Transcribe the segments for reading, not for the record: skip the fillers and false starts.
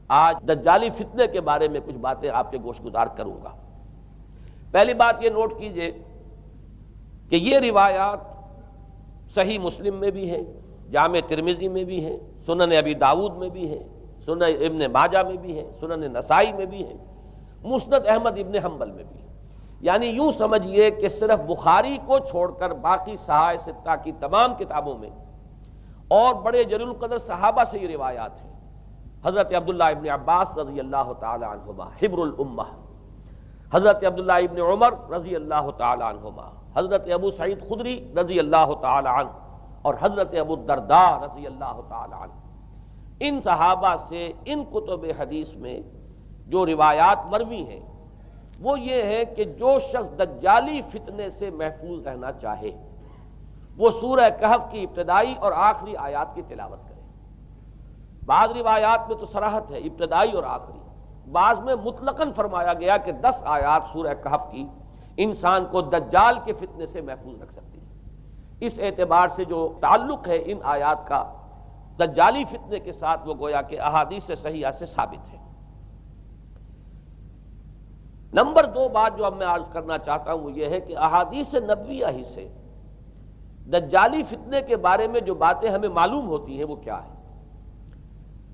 آج دجالی فتنے کے بارے میں کچھ باتیں آپ کے گوش گزار کروں گا۔ پہلی بات یہ نوٹ کیجئے کہ یہ روایات صحیح مسلم میں بھی ہیں، جامع ترمذی میں بھی ہیں، سنن ابی داؤد میں بھی ہیں، سنن ابن ماجہ میں بھی ہیں، سنن نسائی میں بھی ہیں، مسند احمد ابن حنبل میں بھی ہیں۔ یعنی یوں سمجھیے کہ صرف بخاری کو چھوڑ کر باقی صحاح ستہ کی تمام کتابوں میں اور بڑے جلیل القدر صحابہ سے یہ روایات ہیں۔ حضرت عبداللہ ابن عباس رضی اللہ تعالی عنہما حبر الامہ، حضرت عبداللہ ابن عمر رضی اللہ تعالی عنہما، حضرت ابو سعید خدری رضی اللہ تعالی عنہ اور حضرت ابو الدرداء رضی اللہ تعالی عنہ، ان صحابہ سے ان کتب حدیث میں جو روایات مروی ہیں وہ یہ ہے کہ جو شخص دجالی فتنے سے محفوظ رہنا چاہے وہ سورہ کہف کی ابتدائی اور آخری آیات کی تلاوت کرے۔ بعض روایات میں تو صراحت ہے ابتدائی اور آخری، بعض میں مطلقاً فرمایا گیا کہ 10 آیات سورہ کہف کی انسان کو دجال کے فتنے سے محفوظ رکھ سکتی ہے۔ اس اعتبار سے جو تعلق ہے ان آیات کا دجالی فتنے کے ساتھ وہ گویا کہ احادیث صحیحہ سے ثابت ہے۔ نمبر 2 بات جو اب میں عرض کرنا چاہتا ہوں وہ یہ ہے کہ احادیث نبویہ ہی سے دجالی فتنے کے بارے میں جو باتیں ہمیں معلوم ہوتی ہیں وہ کیا ہے،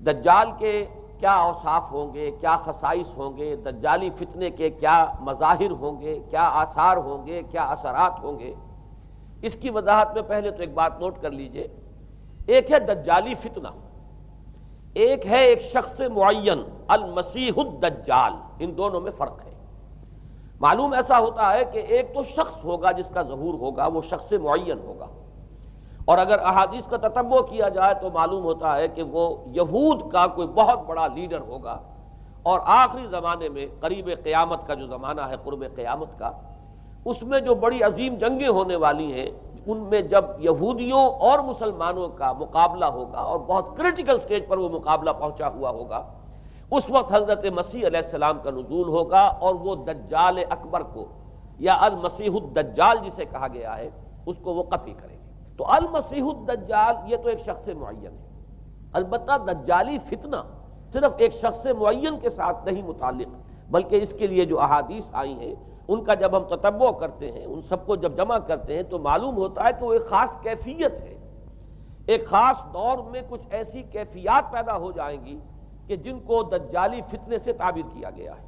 دجال کے کیا اوصاف ہوں گے، کیا خصائص ہوں گے، دجالی فتنے کے کیا مظاہر ہوں گے، کیا آثار ہوں گے، کیا اثرات ہوں گے۔ اس کی وضاحت میں پہلے تو ایک بات نوٹ کر لیجئے، ایک ہے دجالی فتنہ، ایک ہے ایک شخص معین المسیح الدجال، ان دونوں میں فرق ہے۔ معلوم ایسا ہوتا ہے کہ ایک تو شخص ہوگا جس کا ظہور ہوگا، وہ شخص معین ہوگا، اور اگر احادیث کا تتبع کیا جائے تو معلوم ہوتا ہے کہ وہ یہود کا کوئی بہت بڑا لیڈر ہوگا، اور آخری زمانے میں قریب قیامت کا جو زمانہ ہے، قرب قیامت کا، اس میں جو بڑی عظیم جنگیں ہونے والی ہیں، ان میں جب یہودیوں اور مسلمانوں کا مقابلہ ہوگا اور بہت کریٹیکل سٹیج پر وہ مقابلہ پہنچا ہوا ہوگا، اس وقت حضرت مسیح علیہ السلام کا نزول ہوگا اور وہ دجال اکبر کو یا المسیح الدجال جسے کہا گیا ہے اس کو وہ قتل کریں گے۔ تو المسیح الدجال یہ تو ایک شخص معین ہے، البتہ دجالی فتنہ صرف ایک شخص معین کے ساتھ نہیں متعلق، بلکہ اس کے لیے جو احادیث آئی ہیں ان کا جب ہم تتبع کرتے ہیں، ان سب کو جب جمع کرتے ہیں تو معلوم ہوتا ہے کہ وہ ایک خاص کیفیت ہے، ایک خاص دور میں کچھ ایسی کیفیات پیدا ہو جائیں گی کہ جن کو دجالی فتنے سے تعبیر کیا گیا ہے۔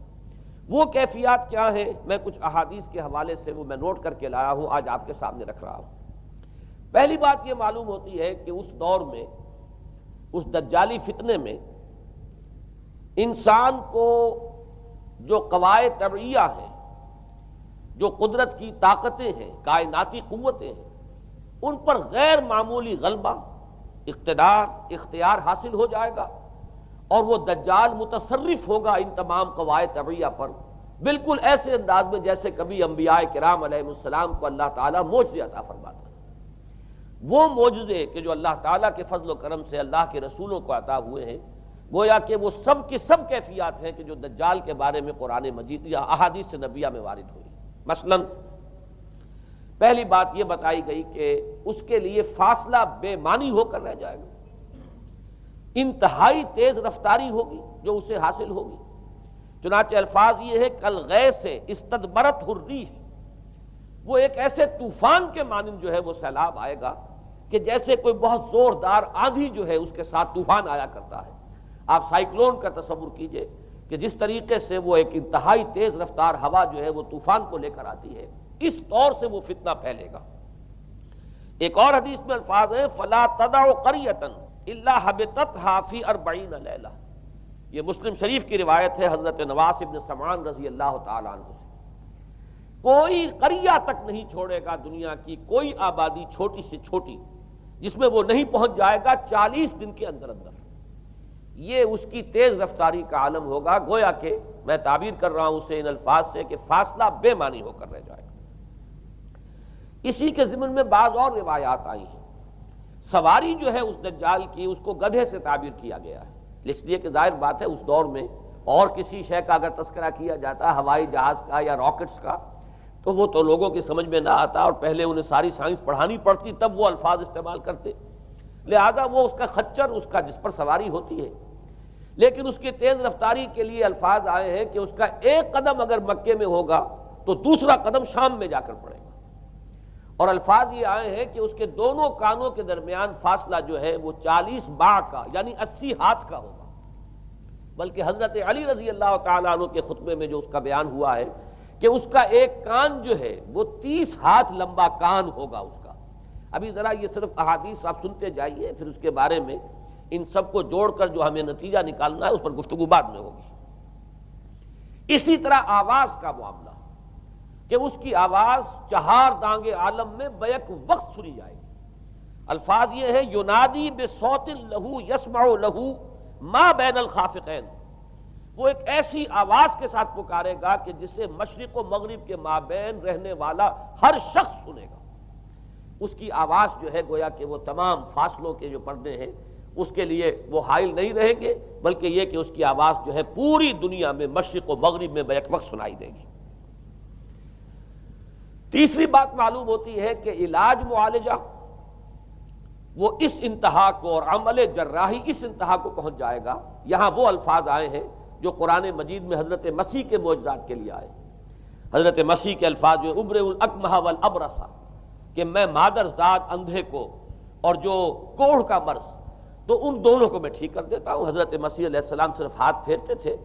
وہ کیفیات کیا ہیں، میں کچھ احادیث کے حوالے سے وہ میں نوٹ کر کے لایا ہوں، آج آپ کے سامنے رکھ رہا ہوں۔ پہلی بات یہ معلوم ہوتی ہے کہ اس دور میں، اس دجالی فتنے میں، انسان کو جو قواعد طبعیہ ہیں، جو قدرت کی طاقتیں ہیں، کائناتی قوتیں ہیں، ان پر غیر معمولی غلبہ، اقتدار، اختیار حاصل ہو جائے گا، اور وہ دجال متصرف ہوگا ان تمام قواعد طبعیہ پر، بالکل ایسے انداز میں جیسے کبھی انبیاء کرام علیہ السلام کو اللہ تعالیٰ معجزے عطا فرماتا ہے۔ وہ معجزے کہ جو اللہ تعالیٰ کے فضل و کرم سے اللہ کے رسولوں کو عطا ہوئے ہیں، گویا کہ وہ سب کی سب کیفیات ہیں کہ جو دجال کے بارے میں قرآن مجید یا احادیث نبویہ میں وارد ہوئی۔ مثلا پہلی بات یہ بتائی گئی کہ اس کے لیے فاصلہ بے معنی ہو کر رہ جائے گا، انتہائی تیز رفتاری ہوگی جو اسے حاصل ہوگی۔ چنانچہ الفاظ یہ ہے کالغیث استدبرت الريح، وہ ایک ایسے طوفان کے مانند جو ہے وہ سیلاب آئے گا کہ جیسے کوئی بہت زوردار آندھی جو ہے اس کے ساتھ طوفان آیا کرتا ہے۔ آپ سائیکلون کا تصور کیجئے کہ جس طریقے سے وہ ایک انتہائی تیز رفتار ہوا جو ہے وہ طوفان کو لے کر آتی ہے، اس طور سے وہ فتنہ پھیلے گا۔ ایک اور حدیث میں الفاظ ہیں فلا تدع قریۃ الا حبطتها فی 40 لیلہ، یہ مسلم شریف کی روایت ہے حضرت نواس ابن سمعان رضی اللہ تعالی عنہ سے۔ کوئی قریہ تک نہیں چھوڑے گا دنیا کی کوئی آبادی چھوٹی سے چھوٹی جس میں وہ نہیں پہنچ جائے گا 40 دن کے اندر اندر۔ یہ اس کی تیز رفتاری کا عالم ہوگا، گویا کہ میں تعبیر کر رہا ہوں اسے ان الفاظ سے کہ فاصلہ بے معنی ہو کر رہ جائے گا۔ اسی کے ضمن میں بعض اور روایات آئی ہیں۔ سواری جو ہے اس دجال کی اس کو گدھے سے تعبیر کیا گیا ہے، اس لیے کہ ظاہر بات ہے اس دور میں اور کسی شے کا اگر تذکرہ کیا جاتا ہوائی جہاز کا یا راکٹس کا تو وہ تو لوگوں کی سمجھ میں نہ آتا، اور پہلے انہیں ساری سائنس پڑھانی پڑتی تب وہ الفاظ استعمال کرتے، لہذا وہ اس کا خچر، اس کا جس پر سواری ہوتی ہے۔ لیکن اس کی تیز رفتاری کے لیے الفاظ آئے ہیں کہ اس کا ایک قدم اگر مکے میں ہوگا تو دوسرا قدم شام میں جا کر پڑے گا، اور الفاظ یہ آئے ہیں کہ اس کے دونوں کانوں کے درمیان فاصلہ جو ہے وہ 40 باع کا یعنی 80 ہاتھ کا ہوگا، بلکہ حضرت علی رضی اللہ تعالیٰ عنہ کے خطبے میں جو اس کا بیان ہوا ہے کہ اس کا ایک کان جو ہے وہ 30 ہاتھ لمبا کان ہوگا اس کا۔ ابھی ذرا یہ صرف احادیث آپ سنتے جائیے، پھر اس کے بارے میں ان سب کو جوڑ کر جو ہمیں نتیجہ نکالنا ہے اس پر گفتگو بعد میں ہوگی۔ اسی طرح آواز کا معاملہ کہ اس کی آواز 4 دانگ عالم میں بیک وقت سنی جائے گی۔ الفاظ یہ ہے ینادی بصوت لہو یسمع لہو ما بین الخافقین، وہ ایک ایسی آواز کے ساتھ پکارے گا کہ جسے مشرق و مغرب کے مابین رہنے والا ہر شخص سنے گا۔ اس کی آواز جو ہے گویا کہ وہ تمام فاصلوں کے جو پردے ہیں اس کے لیے وہ حائل نہیں رہیں گے، بلکہ یہ کہ اس کی آواز جو ہے پوری دنیا میں مشرق و مغرب میں بیک وقت سنائی دے گی۔ تیسری بات معلوم ہوتی ہے کہ علاج معالجہ وہ اس انتہا کو اور عمل جراحی اس انتہا کو پہنچ جائے گا۔ یہاں وہ الفاظ آئے ہیں جو قرآن مجید میں حضرت مسیح کے معجزات کے لیے آئے۔ حضرت مسیح کے الفاظ جو ابرئ الاکمہ والابرص، کہ میں مادر ذات اندھے کو اور جو کوڑھ کا مرض تو ان دونوں کو میں ٹھیک کر دیتا ہوں۔ حضرت مسیح علیہ السلام صرف ہاتھ پھیرتے تھے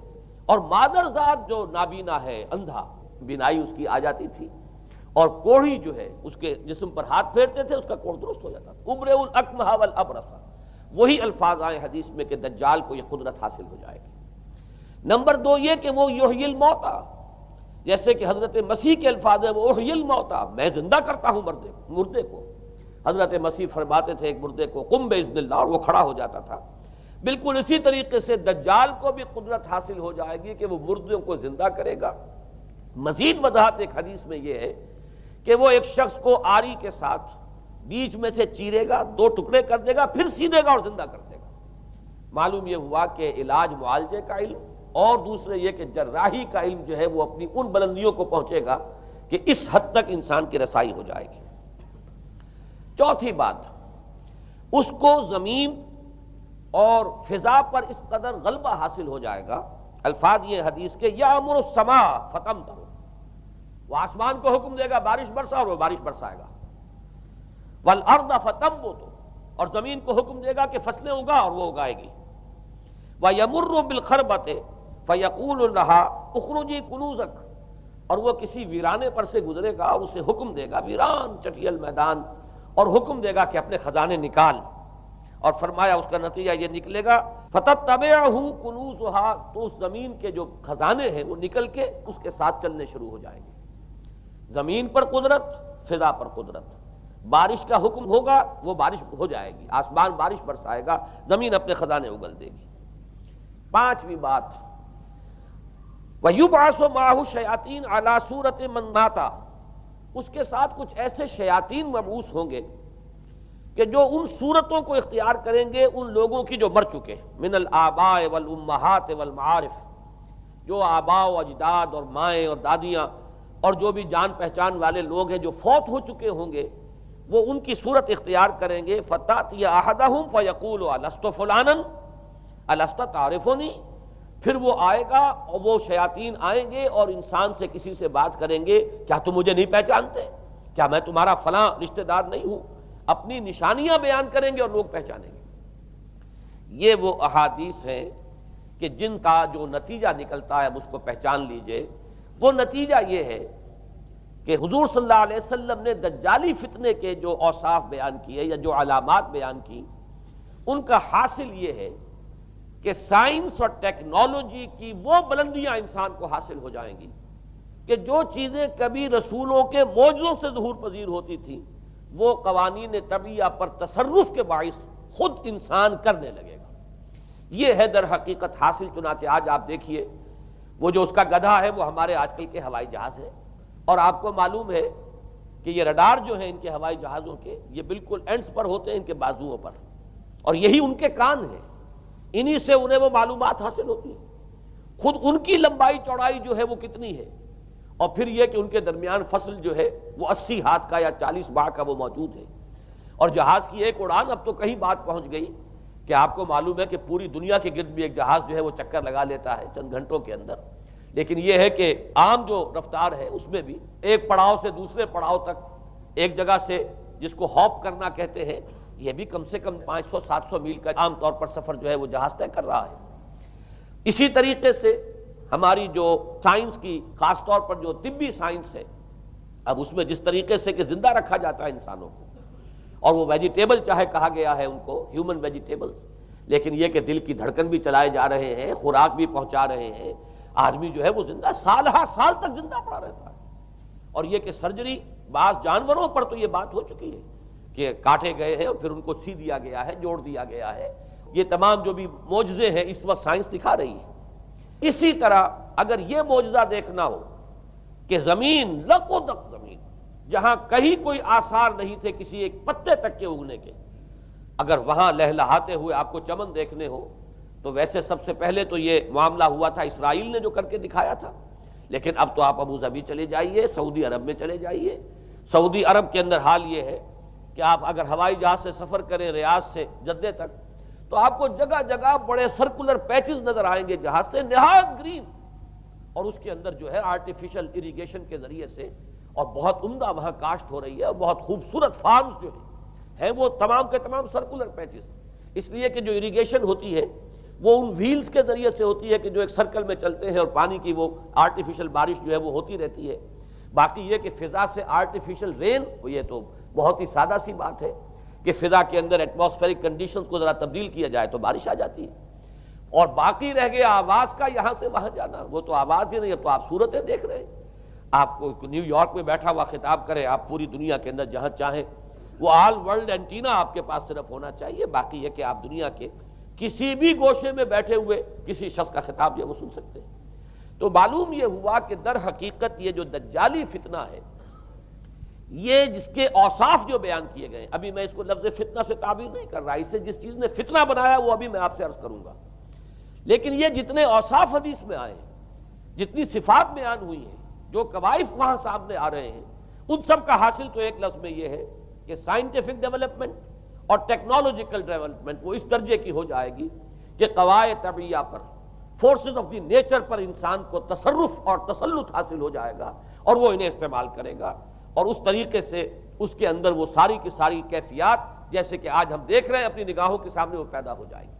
اور مادر ذات جو نابینا ہے، اندھا، بینائی اس کی آ جاتی تھی، اور کوڑھی جو ہے اس کے جسم پر ہاتھ پھیرتے تھے اس کا کوڑھ درست ہو جاتا تھا۔ ابرئ الاکمہ والابرص، وہی الفاظ آئے حدیث میں کہ دجال کو یہ قدرت حاصل ہو جائے گی۔ نمبر 2 یہ کہ وہ یحیی الموتیٰ، جیسے کہ حضرت مسیح کے الفاظ ہیں وہ احیی الموتیٰ، میں زندہ کرتا ہوں مردے کو۔ حضرت مسیح فرماتے تھے ایک مردے کو قم باذن اللہ، اور وہ کھڑا ہو جاتا تھا۔ بالکل اسی طریقے سے دجال کو بھی قدرت حاصل ہو جائے گی کہ وہ مردوں کو زندہ کرے گا۔ مزید وضاحت ایک حدیث میں یہ ہے کہ وہ ایک شخص کو آری کے ساتھ بیچ میں سے چیرے گا، 2 ٹکڑے کر دے گا، پھر سیدھے گا اور زندہ کر دے گا۔ معلوم یہ ہوا کہ علاج معالجے کا علم اور دوسرے یہ کہ جراحی کا علم جو ہے وہ اپنی ان بلندیوں کو پہنچے گا کہ اس حد تک انسان کی رسائی ہو جائے گی۔ چوتھی بات، اس کو زمین اور فضا پر اس قدر غلبہ حاصل ہو جائے گا، الفاظ یہ حدیث کے یامر السماء فتمطر، وہ آسمان کو حکم دے گا بارش برسا اور وہ بارش برسائے گا، والارض فتنبت، اور زمین کو حکم دے گا کہ فصلیں اگا اور وہ اگائے گی، وَيَمُرُّ بِالْخَرْبَةِ فَيَقُولُ لَهَا اُخْرُجِي كُنُوزَكَ، اور وہ کسی ویرانے پر سے گزرے گا اور اسے حکم دے گا، ویران چٹیل میدان، اور حکم دے گا کہ اپنے خزانے نکال، اور فرمایا اس کا نتیجہ یہ نکلے گا فَتَتَّبِعُهُ كُنُوزُهَا، تو اس زمین کے جو خزانے ہیں وہ نکل کے اس کے ساتھ چلنے شروع ہو جائیں گے۔ زمین پر قدرت، فضا پر قدرت، بارش کا حکم ہوگا وہ بارش ہو جائے گی، آسمان بارش برسائے گا، زمین اپنے خزانے اگل دے گی۔ 5ویں بات، وَيُبْعَثُ مَعَهُ الشَّيَاطِينُ عَلَى صُورَةِ مَن مَاتَ، اس کے ساتھ کچھ ایسے شیاطین مبعوث ہوں گے کہ جو ان صورتوں کو اختیار کریں گے ان لوگوں کی جو مر چکے، من الآباء والأمہات والمعارف، جو آباء و اجداد اور مائیں اور دادیاں اور جو بھی جان پہچان والے لوگ ہیں جو فوت ہو چکے ہوں گے، وہ ان کی صورت اختیار کریں گے۔ فَتَأْتِيَ أَحَدَهُمْ فَيَقُولُ أَلَسْتُ فُلَانًا أَلَسْتَ تَعْرِفُنِي، پھر وہ آئے گا اور وہ شیاطین آئیں گے اور انسان سے کسی سے بات کریں گے، کیا تم مجھے نہیں پہچانتے؟ کیا میں تمہارا فلاں رشتہ دار نہیں ہوں؟ اپنی نشانیاں بیان کریں گے اور لوگ پہچانیں گے۔ یہ وہ احادیث ہیں کہ جن کا جو نتیجہ نکلتا ہے اب اس کو پہچان لیجئے۔ وہ نتیجہ یہ ہے کہ حضور صلی اللہ علیہ وسلم نے دجالی فتنے کے جو اوصاف بیان کیے یا جو علامات بیان کی، ان کا حاصل یہ ہے کہ سائنس اور ٹیکنالوجی کی وہ بلندیاں انسان کو حاصل ہو جائیں گی کہ جو چیزیں کبھی رسولوں کے معجزوں سے ظہور پذیر ہوتی تھیں وہ قوانین طبیعہ پر تصرف کے باعث خود انسان کرنے لگے گا۔ یہ ہے در حقیقت حاصل۔ چنانچہ آج آپ دیکھیے وہ جو اس کا گدھا ہے وہ ہمارے آج کل کے ہوائی جہاز ہے، اور آپ کو معلوم ہے کہ یہ رڈار جو ہیں ان کے ہوائی جہازوں کے، یہ بالکل اینڈز پر ہوتے ہیں ان کے بازوؤں پر، اور یہی ان کے کان ہیں، انہی سے انہیں وہ معلومات حاصل ہوتی ہیں۔ خود ان کی لمبائی چوڑائی جو ہے وہ کتنی ہے، اور پھر یہ کہ ان کے درمیان فصل جو ہے وہ 80 ہاتھ کا یا 40 باع کا وہ موجود ہے، اور جہاز کی ایک اڑان اب تو کہیں بات پہنچ گئی کہ آپ کو معلوم ہے کہ پوری دنیا کے گرد بھی ایک جہاز جو ہے وہ چکر لگا لیتا ہے چند گھنٹوں کے اندر، لیکن یہ ہے کہ عام جو رفتار ہے اس میں بھی ایک پڑاؤ سے دوسرے پڑاؤ تک، ایک جگہ سے جس کو ہاپ کرنا کہتے ہیں، یہ بھی کم سے کم 500-700 میل کا عام طور پر سفر جو ہے وہ جہاز طے کر رہا ہے۔ اسی طریقے سے ہماری جو سائنس کی، خاص طور پر جو طبی سائنس ہے، اب اس میں جس طریقے سے کہ زندہ رکھا جاتا ہے انسانوں کو، اور وہ ویجیٹیبل چاہے کہا گیا ہے ان کو ہیومن ویجیٹیبلز، لیکن یہ کہ دل کی دھڑکن بھی چلائے جا رہے ہیں، خوراک بھی پہنچا رہے ہیں، آدمی جو ہے وہ زندہ سال ہر سال تک زندہ پڑا رہتا ہے۔ اور یہ کہ سرجری بعض جانوروں پر تو یہ بات ہو چکی ہے کہ کاٹے گئے ہیں اور پھر ان کو سی دیا گیا ہے، جوڑ دیا گیا ہے، یہ تمام جو بھی معجزے ہیں اس وقت سائنس دکھا رہی ہے۔ اسی طرح اگر یہ معجزہ دیکھنا ہو کہ زمین لق و دق زمین، جہاں کہیں کوئی آثار نہیں تھے کسی ایک پتے تک کے اگنے کے، اگر وہاں لہلہاتے ہوئے آپ کو چمن دیکھنے ہو تو ویسے سب سے پہلے تو یہ معاملہ ہوا تھا اسرائیل نے جو کر کے دکھایا تھا، لیکن اب تو آپ ابو ظبی چلے جائیے، سعودی عرب میں چلے جائیے۔ سعودی عرب کے اندر حال یہ ہے کہ آپ اگر ہوائی جہاز سے سفر کریں ریاض سے جدہ تک تو آپ کو جگہ جگہ بڑے سرکولر پیچز نظر آئیں گے جہاز سے، نہایت گرین، اور اس کے اندر جو ہے آرٹیفیشل اریگیشن کے ذریعے سے، اور بہت عمدہ وہاں کاشت ہو رہی ہے، اور بہت خوبصورت فارمز جو ہیں وہ تمام کے تمام سرکولر پیچز، اس لیے کہ جو اریگیشن ہوتی ہے وہ ان ویلز کے ذریعے سے ہوتی ہے کہ جو ایک سرکل میں چلتے ہیں اور پانی کی وہ آرٹیفیشل بارش جو ہے وہ ہوتی رہتی ہے۔ باقی یہ کہ فضا سے آرٹیفیشل رین، یہ تو بہت ہی سادہ سی بات ہے کہ فضا کے اندر ایٹماسفیرک کنڈیشنز کو ذرا تبدیل کیا جائے تو بارش آ جاتی ہے۔ اور باقی رہ گیا آواز کا یہاں سے وہاں جانا، وہ تو آواز ہی نہیں، اب تو آپ صورتیں دیکھ رہے ہیں۔ آپ کو نیو یارک میں بیٹھا ہوا خطاب کرے، آپ پوری دنیا کے اندر جہاں چاہیں، وہ آل ورلڈ اینٹینا آپ کے پاس صرف ہونا چاہیے، باقی یہ کہ آپ دنیا کے کسی بھی گوشے میں بیٹھے ہوئے کسی شخص کا خطاب جو وہ سن سکتے ہیں۔ تو معلوم یہ ہوا کہ در حقیقت یہ جو دجالی فتنہ ہے، یہ جس کے اوصاف جو بیان کیے گئے، ابھی میں اس کو لفظ فتنہ سے تعبیر نہیں کر رہا، اسے جس چیز نے فتنہ بنایا وہ ابھی میں آپ سے عرض کروں گا، لیکن یہ جتنے اوصاف حدیث میں آئے ہیں، جتنی صفات بیان ہوئی ہیں، جو کوائف وہاں سامنے آ رہے ہیں، ان سب کا حاصل تو ایک لفظ میں یہ ہے کہ سائنٹیفک ڈیولپمنٹ اور ٹیکنالوجیکل ڈیولپمنٹ وہ اس درجے کی ہو جائے گی کہ قواعد طبیعیہ پر، فورسز آف دی نیچر پر انسان کو تصرف اور تسلط حاصل ہو جائے گا، اور وہ انہیں استعمال کرے گا، اور اس طریقے سے اس کے اندر وہ ساری کی ساری کیفیات جیسے کہ آج ہم دیکھ رہے ہیں اپنی نگاہوں کے سامنے وہ پیدا ہو جائیں گی۔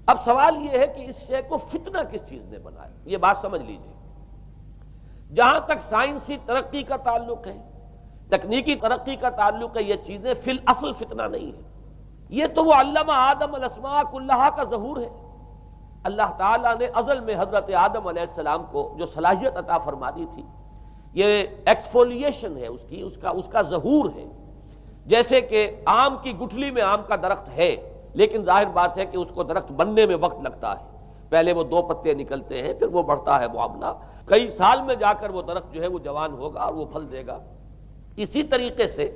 اب سوال یہ ہے کہ اس شے کو فتنہ کس چیز نے بنایا، یہ بات سمجھ لیجئے۔ جہاں تک سائنسی ترقی کا تعلق ہے، تکنیکی ترقی کا تعلق ہے، یہ چیزیں فی الاصل فتنہ نہیں ہے، یہ تو وہ علم آدم الاسماء کلہا کا ظہور ہے۔ اللہ تعالیٰ نے ازل میں حضرت آدم علیہ السلام کو جو صلاحیت عطا فرما دی تھی، یہ ایکسفولیشن ہے اس کا ظہور ہے۔ جیسے کہ آم کی گٹھلی میں آم کا درخت ہے، لیکن ظاہر بات ہے کہ اس کو درخت بننے میں وقت لگتا ہے، پہلے وہ 2 پتے نکلتے ہیں، پھر وہ بڑھتا ہے معاملہ، کئی سال میں جا کر وہ درخت جو ہے وہ جوان ہوگا اور وہ پھل دے گا۔ اسی طریقے سے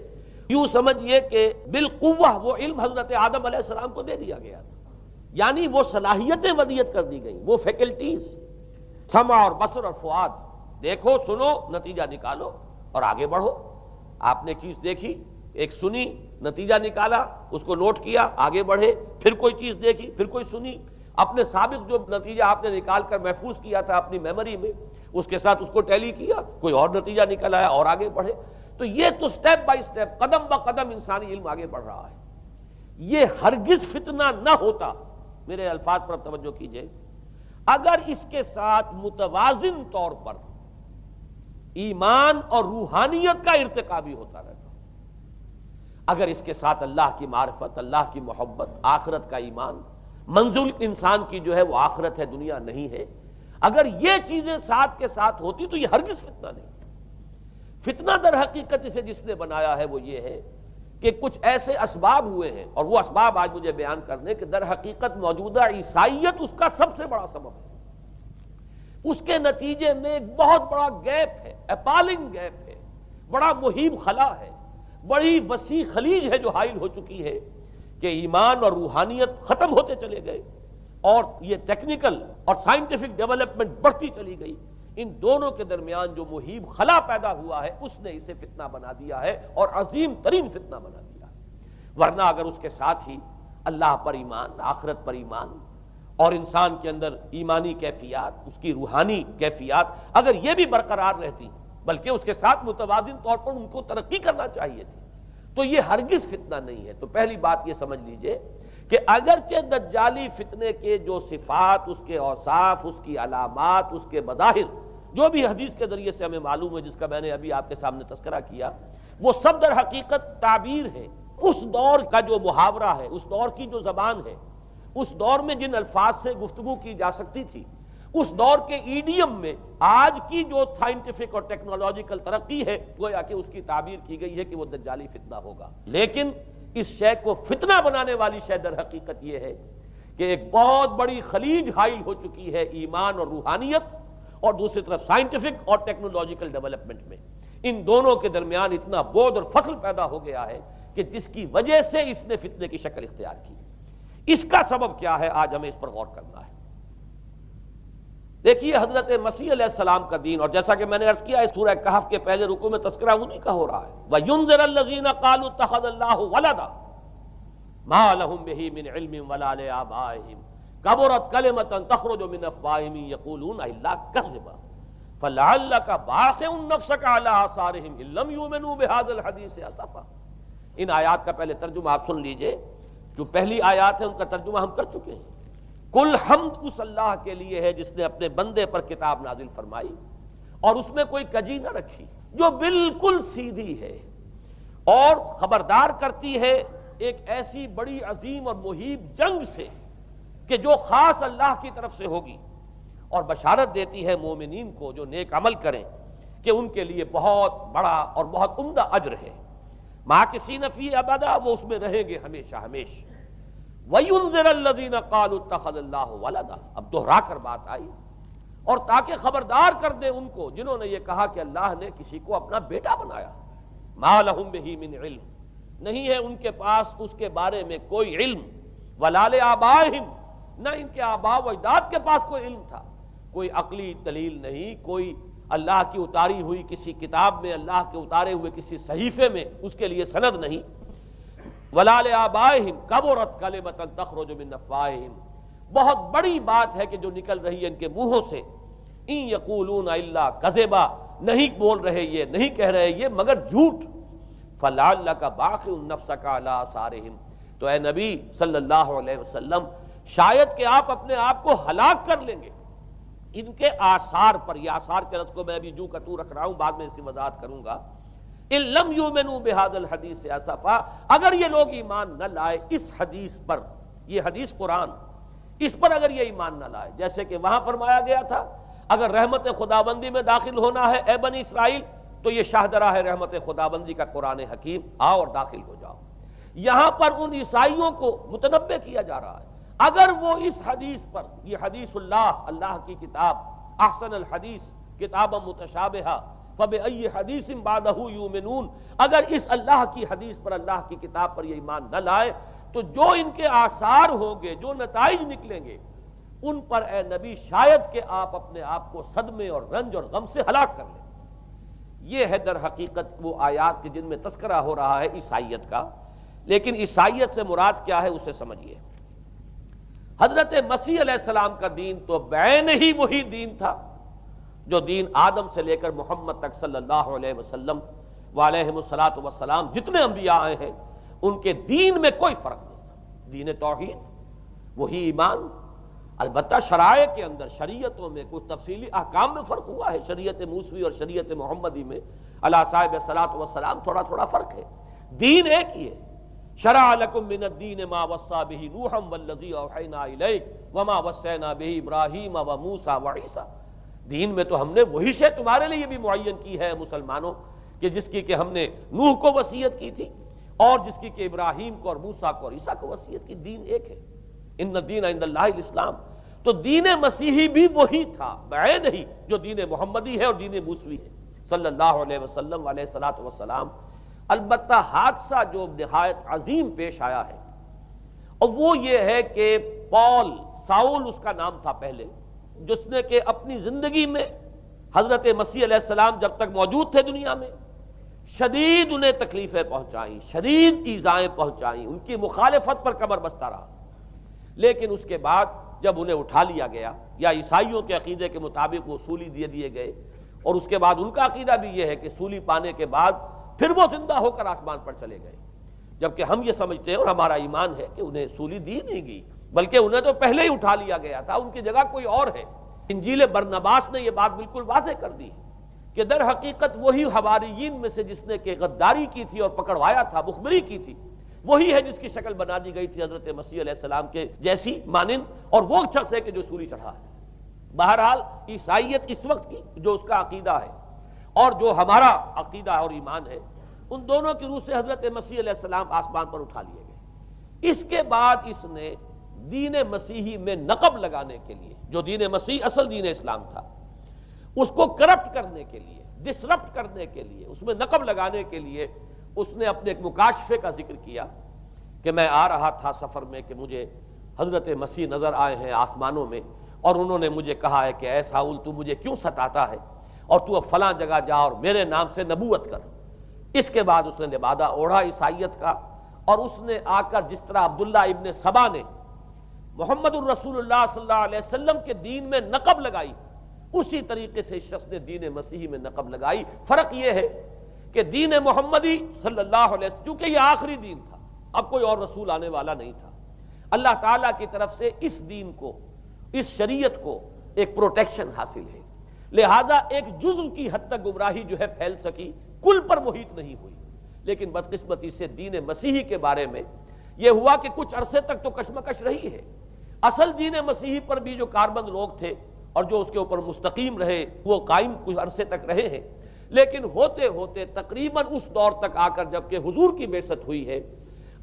یوں سمجھئے کہ بالقوہ وہ علم حضرت آدم علیہ السلام کو دے دیا گیا تھا، یعنی وہ صلاحیتیں ودیت کر دی گئیں، وہ فیکلٹیز، سمع اور بصر اور فؤاد، دیکھو سنو نتیجہ نکالو اور آگے بڑھو۔ آپ نے چیز دیکھی، ایک سنی، نتیجہ نکالا، اس کو نوٹ کیا، آگے بڑھے، پھر کوئی چیز دیکھی، پھر کوئی سنی، اپنے سابق جو نتیجہ آپ نے نکال کر محفوظ کیا تھا اپنی میموری میں، اس کے ساتھ اس کو ٹیلی کیا، کوئی اور نتیجہ نکل آیا اور آگے بڑھے۔ تو یہ تو سٹیپ بائی سٹیپ، قدم با قدم انسانی علم آگے بڑھ رہا ہے۔ یہ ہرگز فتنہ نہ ہوتا، میرے الفاظ پر توجہ کیجئے، اگر اس کے ساتھ متوازن طور پر ایمان اور روحانیت کا ارتقا بھی ہوتا رہتا، اگر اس کے ساتھ اللہ کی معرفت، اللہ کی محبت، آخرت کا ایمان، منزل انسان کی جو ہے وہ آخرت ہے، دنیا نہیں ہے، اگر یہ چیزیں ساتھ کے ساتھ ہوتی تو یہ ہرگز فتنہ نہیں۔ فتنہ در حقیقت اسے جس نے بنایا ہے وہ یہ ہے کہ کچھ ایسے اسباب ہوئے ہیں، اور وہ اسباب آج مجھے بیان کرنے کہ در حقیقت موجودہ عیسائیت اس کا سب سے بڑا سبب ہے۔ اس کے نتیجے میں ایک بہت بڑا گیپ ہے، اپالنگ گیپ ہے، بڑا مہیب خلا ہے، بڑی وسیع خلیج ہے جو حائل ہو چکی ہے کہ ایمان اور روحانیت ختم ہوتے چلے گئے، اور یہ ٹیکنیکل اور سائنٹیفک ڈیولپمنٹ بڑھتی چلی گئی۔ ان دونوں کے درمیان جو مہیب خلا پیدا ہوا ہے اس نے اسے فتنہ بنا دیا ہے، اور عظیم ترین فتنہ بنا دیا ہے۔ ورنہ اگر اس کے ساتھ ہی اللہ پر ایمان، آخرت پر ایمان، اور انسان کے اندر ایمانی کیفیات، اس کی روحانی کیفیات اگر یہ بھی برقرار رہتی، بلکہ اس کے ساتھ متوازن طور پر ان کو ترقی کرنا چاہیے تھی، تو یہ ہرگز فتنہ نہیں ہے۔ تو پہلی بات یہ سمجھ لیجئے کہ اگرچہ دجالی فتنے کے جو صفات، اس کے اوصاف، اس کی علامات، اس کے مظاہر جو بھی حدیث کے ذریعے سے ہمیں معلوم ہے، جس کا میں نے ابھی آپ کے سامنے تذکرہ کیا، وہ سب در حقیقت تعبیر ہے اس دور کا جو محاورہ ہے، اس دور کی جو زبان ہے، اس دور میں جن الفاظ سے گفتگو کی جا سکتی تھی، اس دور کے ایڈیم میں آج کی جو سائنٹیفک اور ٹیکنالوجیکل ترقی ہے، گویا کہ اس کی تعبیر کی گئی ہے کہ وہ دجالی فتنہ ہوگا۔ لیکن اس شے کو فتنہ بنانے والی شے در حقیقت یہ ہے کہ ایک بہت بڑی خلیج حائل ہو چکی ہے ایمان اور روحانیت، اور دوسری طرف سائنٹیفک اور ٹیکنالوجیکل ڈیولپمنٹ میں ان دونوں کے درمیان اتنا بعد اور فصل پیدا ہو گیا ہے کہ جس کی وجہ سے اس نے فتنے کی شکل اختیار کی۔ اس کا سبب کیا ہے، آج ہمیں اس پر غور کرنا ہے۔ دیکھیے حضرت مسیح علیہ السلام کا دین، اور جیسا کہ میں نے عرض کیا اس سورہ کہف کے پہلے رکوع میں تذکرہ انہی کا ہو رہا ہے، وَيُنذِرَ الَّذِينَ قَالُوا اتَّخَذَ اللَّهُ وَلَدًا مَا لَهُم بِهِ مِنْ عِلْمٍ وَلَا لِآبَائِهِمْ كَبُرَتْ كَلِمَةً تَخْرُجُ مِنْ أَفْوَاهِهِمْ يَقُولُونَ إِلَّا كَذِبًا فَلَعَلَّكَ بَاخِعٌ نَفْسَكَ عَلَىٰ آثَارِهِمْ إِن لَّمْ يُؤْمِنُوا بِهَٰذَا الْحَدِيثِ أَسَفًا۔ ان آیات کا پہلے ترجمہ آپ سن لیجئے، جو پہلی آیات ہے ان کا ترجمہ ہم کر چکے ہیں۔ کل حمد اس اللہ کے لیے ہے جس نے اپنے بندے پر کتاب نازل فرمائی اور اس میں کوئی کجی نہ رکھی، جو بالکل سیدھی ہے اور خبردار کرتی ہے ایک ایسی بڑی عظیم اور مہیب جنگ سے کہ جو خاص اللہ کی طرف سے ہوگی، اور بشارت دیتی ہے مومنین کو جو نیک عمل کریں کہ ان کے لیے بہت بڑا اور بہت عمدہ اجر ہے۔ ماکثین فیہ ابدا، وہ اس میں رہیں گے ہمیشہ ہمیش۔ وَيُنذِرَ الَّذِينَ قَالُوا اتَّخَذَ اللَّهُ وَلَدًا، اب دہرا کر بات آئی، اور تاکہ خبردار کر دے ان کو جنہوں نے یہ کہا کہ اللہ نے کسی کو اپنا بیٹا بنایا۔ مَا لَهُم بِهِ مِنْ علم، نہیں ہے ان کے پاس اس کے بارے میں کوئی علم، وَلَا لِآبَائِهِمْ، نہ ان کے آباء و اجداد کے پاس کوئی علم تھا، کوئی عقلی دلیل نہیں، کوئی اللہ کی اتاری ہوئی کسی کتاب میں، اللہ کے اتارے ہوئے کسی صحیفے میں اس کے لیے سند نہیں۔ وَلَا لِآبَائِهِمْ كَبُرَتْ كَلِمَةً تَخْرُجُ مِنْ أَفْوَاهِهِمْ، بہت بڑی بات ہے کہ جو نکل رہی ہے ان کے منہوں سے، إِن يَقُولُونَ إِلَّا كَذِبًا، نہیں بول رہے یہ، نہیں کہہ رہے یہ مگر جھوٹ۔ فَلَعَلَّكَ بَاخِعٌ نَفْسَكَ عَلَىٰ آثَارِهِمْ، تو اے نبی صلی اللہ علیہ وسلم شاید کہ آپ اپنے آپ کو ہلاک کر لیں گے ان کے آثار پر۔ یہ آثار کے لفظ کو میں ابھی جو کا تو رکھ رہا ہوں، بعد میں اس کی وضاحت کروں گا۔ ان لم یؤمنوا بهذا الحدیث اسفا، اگر یہ لوگ ایمان نہ لائے اس حدیث پر، یہ حدیث قرآن، اس پر اگر یہ ایمان نہ لائے، جیسے کہ وہاں فرمایا گیا تھا اگر رحمت خداوندی میں داخل ہونا ہے اے بنی اسرائیل تو یہ شاہدرہ ہے رحمت خداوندی کا قرآن حکیم، آؤ اور داخل ہو جاؤ۔ یہاں پر ان عیسائیوں کو متنبہ کیا جا رہا ہے اگر وہ اس حدیث پر، یہ حدیث اللہ، اللہ کی کتاب، احسن الحدیث کتاب متشابہہ فَبِأَيِّ حَدِيثٍ بَعْدَهُ يُؤْمِنُونَ، اگر اس اللہ کی حدیث پر، اللہ کی کتاب پر یہ ایمان نہ لائے تو جو ان کے آثار ہوں گے، جو نتائج نکلیں گے، ان پر اے نبی شاید کہ آپ اپنے آپ کو صدمے اور رنج اور غم سے ہلاک کر لیں۔ یہ ہے در حقیقت وہ آیات کے جن میں تذکرہ ہو رہا ہے عیسائیت کا۔ لیکن عیسائیت سے مراد کیا ہے اسے سمجھیے۔ حضرت مسیح علیہ السلام کا دین تو بعین ہی وہی دین تھا جو دین آدم سے لے کر محمد تک صلی اللہ علیہ وسلم وعلیہم الصلاۃ والسلام جتنے انبیاء آئے ہیں ان کے دین میں کوئی فرق نہیں تھا۔ دین توحید، وہی ایمان، البتہ شرائع کے اندر، شریعتوں میں کچھ تفصیلی احکام میں فرق ہوا ہے، شریعت موسوی اور شریعت محمدی میں علی صاحب الصلاۃ والسلام تھوڑا تھوڑا فرق ہے، دین ایک ہی ہے۔ شرع لکم من الدین ما وصی بہ نوحا والذی اوحینا الیک وما وصینا بہ ابراہیم وموسیٰ وعیسیٰ، دین میں تو ہم نے وہی شے تمہارے لیے بھی معین کی ہے مسلمانوں، کہ جس کی کہ ہم نے نوح کو وصیت کی تھی اور جس کی کہ ابراہیم کو اور موسیٰ کو اور عیسیٰ کو وصیت کی، دین ایک ہے۔ ان الدین عند اللہ الاسلام، تو دین مسیحی بھی وہی تھا بعین ہی جو دین محمدی ہے اور دین موسوی ہے صلی اللہ علیہ وسلم علیہ الصلاۃ والسلام۔ البتہ حادثہ جو نہایت عظیم پیش آیا ہے اور وہ یہ ہے کہ ساؤل اس کا نام تھا پہلے، جس نے کہ اپنی زندگی میں حضرت مسیح علیہ السلام جب تک موجود تھے دنیا میں شدید انہیں تکلیفیں پہنچائیں، شدید ایذائیں پہنچائیں، ان کی مخالفت پر کمر بستہ رہا، لیکن اس کے بعد جب انہیں اٹھا لیا گیا، یا عیسائیوں کے عقیدے کے مطابق وہ سولی دیے گئے، اور اس کے بعد ان کا عقیدہ بھی یہ ہے کہ سولی پانے کے بعد پھر وہ زندہ ہو کر آسمان پر چلے گئے، جبکہ ہم یہ سمجھتے ہیں اور ہمارا ایمان ہے کہ انہیں سولی دی نہیں گئی، بلکہ انہیں تو پہلے ہی اٹھا لیا گیا تھا، ان کی جگہ کوئی اور ہے۔ انجیل برنباس نے یہ بات بالکل واضح کر دی کہ در حقیقت وہی حواریین میں سے جس نے کہ غداری کی تھی اور پکڑوایا تھا، مخبری کی تھی، وہی ہے جس کی شکل بنا دی گئی تھی حضرت مسیح علیہ السلام کے جیسی مانند، اور وہ شخص ہے کہ جو سولی چڑھا ہے۔ بہرحال عیسائیت اس وقت کی جو اس کا عقیدہ ہے اور جو ہمارا عقیدہ اور ایمان ہے، ان دونوں کی روح سے حضرت مسیح علیہ السلام آسمان پر اٹھا لیے گئے۔ اس کے بعد اس نے دین مسیحی میں نقب لگانے کے لیے، جو دین مسیح اصل دین اسلام تھا، اس کو کرپٹ کرنے کے لیے، ڈسرپٹ کرنے کے لیے، اس میں نقب لگانے کے لیے اس نے اپنے ایک مکاشفے کا ذکر کیا کہ میں آ رہا تھا سفر میں کہ مجھے حضرت مسیح نظر آئے ہیں آسمانوں میں، اور انہوں نے مجھے کہا ہے کہ اے ساؤل تو مجھے کیوں ستاتا ہے، اور تو اب فلاں جگہ جا اور میرے نام سے نبوت کر۔ اس کے بعد اس نے لبادہ اوڑھا عیسائیت کا، اور اس نے آ کر جس طرح عبداللہ ابن سبا نے محمد الرسول اللہ صلی اللہ علیہ وسلم کے دین میں نقب لگائی، اسی طریقے سے اس شخص نے دین مسیحی میں نقب لگائی۔ فرق یہ ہے کہ دین محمدی صلی اللہ علیہ وسلم، چونکہ یہ آخری دین تھا، اب کوئی اور رسول آنے والا نہیں تھا، اللہ تعالیٰ کی طرف سے اس دین کو، اس شریعت کو ایک پروٹیکشن حاصل ہے، لہذا ایک جزو کی حد تک گمراہی جو ہے پھیل سکی، کل پر محیط نہیں ہوئی۔ لیکن بدقسمتی سے دین مسیحی کے بارے میں یہ ہوا کہ کچھ عرصے تک تو کشمکش رہی ہے، اصل دین مسیحی پر بھی جو کاربند لوگ تھے اور جو اس کے اوپر مستقیم رہے وہ قائم کچھ عرصے تک رہے ہیں، لیکن ہوتے ہوتے تقریباً اس دور تک آ کر جب کہ حضور کی بعثت ہوئی ہے،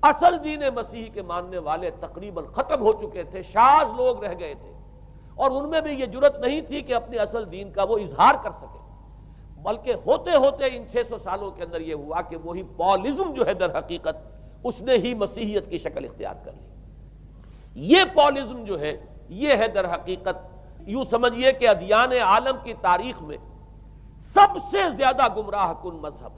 اصل دین مسیحی کے ماننے والے تقریباً ختم ہو چکے تھے، شاذ لوگ رہ گئے تھے، اور ان میں بھی یہ جرت نہیں تھی کہ اپنے اصل دین کا وہ اظہار کر سکے، بلکہ ہوتے ہوتے ان 600 سالوں کے اندر یہ ہوا کہ وہی پالزم جو ہے در حقیقت اس نے ہی مسیحیت کی شکل اختیار کر لی۔ یہ پالزم جو ہے یہ ہے در حقیقت، یوں سمجھیے کہ ادیان عالم کی تاریخ میں سب سے زیادہ گمراہ کن مذہب،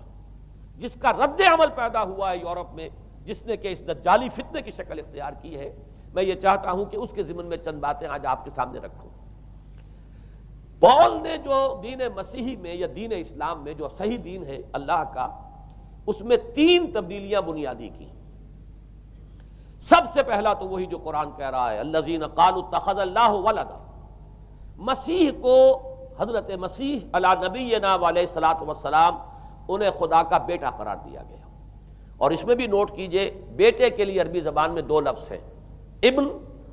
جس کا رد عمل پیدا ہوا ہے یورپ میں، جس نے کہ اس دجالی فتنے کی شکل اختیار کی ہے۔ میں یہ چاہتا ہوں کہ اس کے ضمن میں چند باتیں آج آپ کے سامنے رکھوں۔ پال نے جو دین مسیحی میں یا دین اسلام میں جو صحیح دین ہے اللہ کا، اس میں 3 تبدیلیاں بنیادی کی۔ سب سے پہلا تو وہی جو قرآن کہہ رہا ہے، الذین قالوا اتخذ اللہ ولدا، مسیح کو، حضرت مسیح علی نبینا علیہ الصلوۃ والسلام، انہیں خدا کا بیٹا قرار دیا گیا۔ اور اس میں بھی نوٹ کیجئے، بیٹے کے لیے عربی زبان میں 2 لفظ ہیں، ابن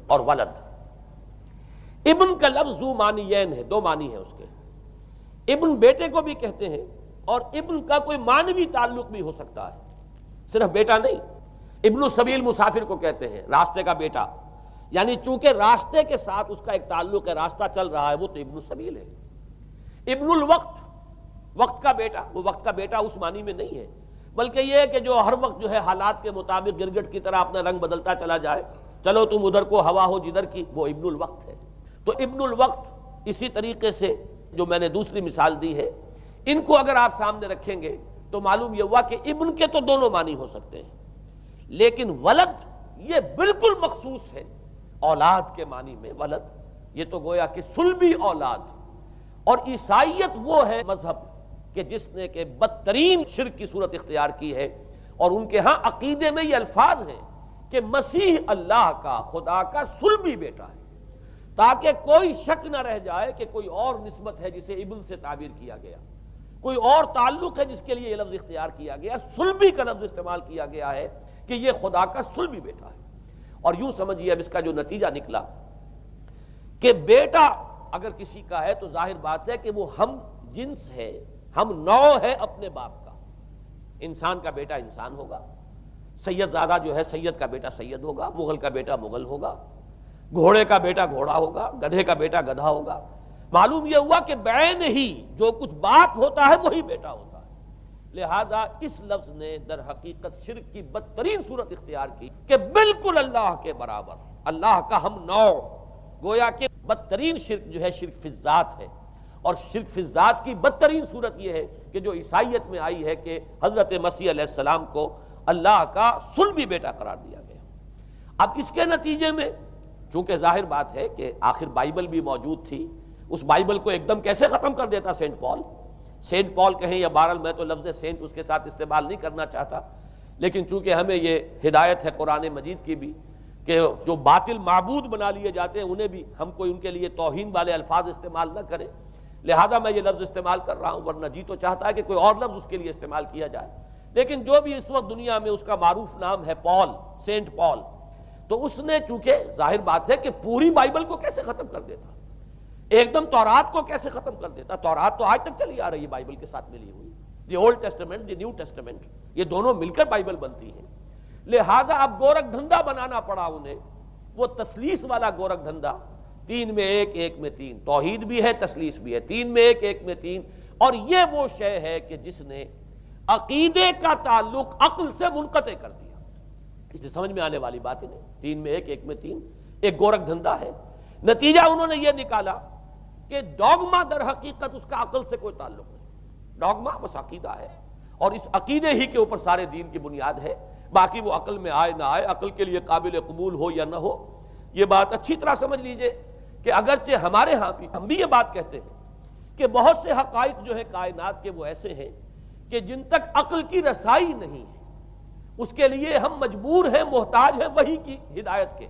اور ولد۔ ابن کا لفظ ذو معنیین ہے، 2 معنی ہیں اس کے، ابن بیٹے کو بھی کہتے ہیں، اور ابن کا کوئی معنوی تعلق بھی ہو سکتا ہے، صرف بیٹا نہیں۔ ابن السبیل مسافر کو کہتے ہیں، راستے کا بیٹا، یعنی چونکہ راستے کے ساتھ اس کا ایک تعلق ہے، راستہ چل رہا ہے، وہ تو ابن السبیل ہے۔ ابن الوقت، وقت کا بیٹا، وہ وقت کا بیٹا اس معنی میں نہیں ہے، بلکہ یہ ہے کہ جو ہر وقت جو ہے حالات کے مطابق گرگٹ کی طرح اپنا رنگ بدلتا چلا جائے، چلو تم ادھر کو ہوا ہو جدھر کی، وہ ابن الوقت ہے۔ تو ابن الوقت اسی طریقے سے جو میں نے دوسری مثال دی ہے، ان کو اگر آپ سامنے رکھیں گے تو معلوم یہ ہوا کہ ابن کے تو دونوں معنی ہو سکتے ہیں، لیکن ولد یہ بالکل مخصوص ہے اولاد کے معنی میں۔ ولد یہ تو گویا کہ صلبی اولاد، اور عیسائیت وہ ہے مذہب کہ جس نے کہ بدترین شرک کی صورت اختیار کی ہے، اور ان کے ہاں عقیدے میں یہ الفاظ ہیں کہ مسیح اللہ کا، خدا کا صلبی بیٹا ہے، تاکہ کوئی شک نہ رہ جائے کہ کوئی اور نسبت ہے جسے ابن سے تعبیر کیا گیا، کوئی اور تعلق ہے جس کے لیے یہ لفظ اختیار کیا گیا، صلبی کا لفظ استعمال کیا گیا ہے کہ یہ خدا کا صلبی بیٹا ہے۔ اور یوں سمجھیے اب اس کا جو نتیجہ نکلا کہ بیٹا اگر کسی کا ہے تو ظاہر بات ہے کہ وہ ہم جنس ہے، ہم نوع ہے اپنے باپ کا۔ انسان کا بیٹا انسان ہوگا، سید زادہ جو ہے سید کا بیٹا سید ہوگا، مغل کا بیٹا مغل ہوگا، گھوڑے کا بیٹا گھوڑا ہوگا، گدھے کا بیٹا گدھا ہوگا۔ معلوم یہ ہوا کہ بعین ہی جو کچھ باپ ہوتا ہے وہی بیٹا ہوتا ہے۔ لہذا اس لفظ نے در حقیقت شرک کی بدترین صورت اختیار کی کہ بالکل اللہ کے برابر، اللہ کا ہم نوع، گویا کہ بدترین شرک جو ہے شرک فی الذات ہے، اور شرک فی الذات کی بدترین صورت یہ ہے کہ جو عیسائیت میں آئی ہے کہ حضرت مسیح علیہ السلام کو اللہ کا صلبی بیٹا قرار دیا گیا۔ اب اس کے نتیجے میں چونکہ ظاہر بات ہے کہ آخر بائبل بھی موجود تھی، اس بائبل کو ایک دم کیسے ختم کر دیتا سینٹ پال کہیں یا بہرحال میں تو لفظ سینٹ اس کے ساتھ استعمال نہیں کرنا چاہتا، لیکن چونکہ ہمیں یہ ہدایت ہے قرآن مجید کی بھی کہ جو باطل معبود بنا لیے جاتے ہیں انہیں بھی ہم کوئی ان کے لیے توہین والے الفاظ استعمال نہ کریں، لہذا میں یہ لفظ استعمال کر رہا ہوں، ورنہ جی تو چاہتا ہے کہ کوئی اور لفظ اس کے لیے استعمال کیا جائے، لیکن جو بھی اس وقت دنیا میں اس کا معروف نام ہے سینٹ پال، تو اس نے چونکہ ظاہر بات ہے کہ پوری بائبل کو کیسے ختم کر دیتا، ایک دم تورات کو کیسے ختم کر دیتا، تورات تو آج تک چلی آ رہی ہے بائبل کے ساتھ ملی ہوئی، the old testament the new testament, یہ دونوں مل کر بائبل بنتی ہے، لہذا اب گورکھ دھندا بنانا پڑا انہیں، وہ تثلیث والا گورکھ دھندا، 3 میں 1 1 میں 3، توحید بھی ہے تثلیث بھی ہے، 3 میں 1 1 میں 3، اور یہ وہ شے ہے کہ جس نے عقیدے کا تعلق عقل سے منقطع کر دیا، اس سے سمجھ میں آنے والی بات ہی نہیں، 3 میں 1 1 میں 3 ایک گورکھ دھندا ہے۔ نتیجہ انہوں نے یہ نکالا کہ ڈوگما در حقیقت اس کا عقل سے کوئی تعلق نہیں، ڈوگما بس عقیدہ ہے، اور اس عقیدے ہی کے اوپر سارے دین کی بنیاد ہے، باقی وہ عقل میں آئے نہ آئے، عقل کے لیے قابل قبول ہو یا نہ ہو، یہ بات اچھی طرح سمجھ لیجئے کہ اگرچہ ہمارے ہاں بھی ہم بھی یہ بات کہتے ہیں کہ بہت سے حقائق جو ہیں کائنات کے وہ ایسے ہیں کہ جن تک عقل کی رسائی نہیں ہے اس کے لیے ہم مجبور ہیں، محتاج ہیں وحی کی ہدایت کے،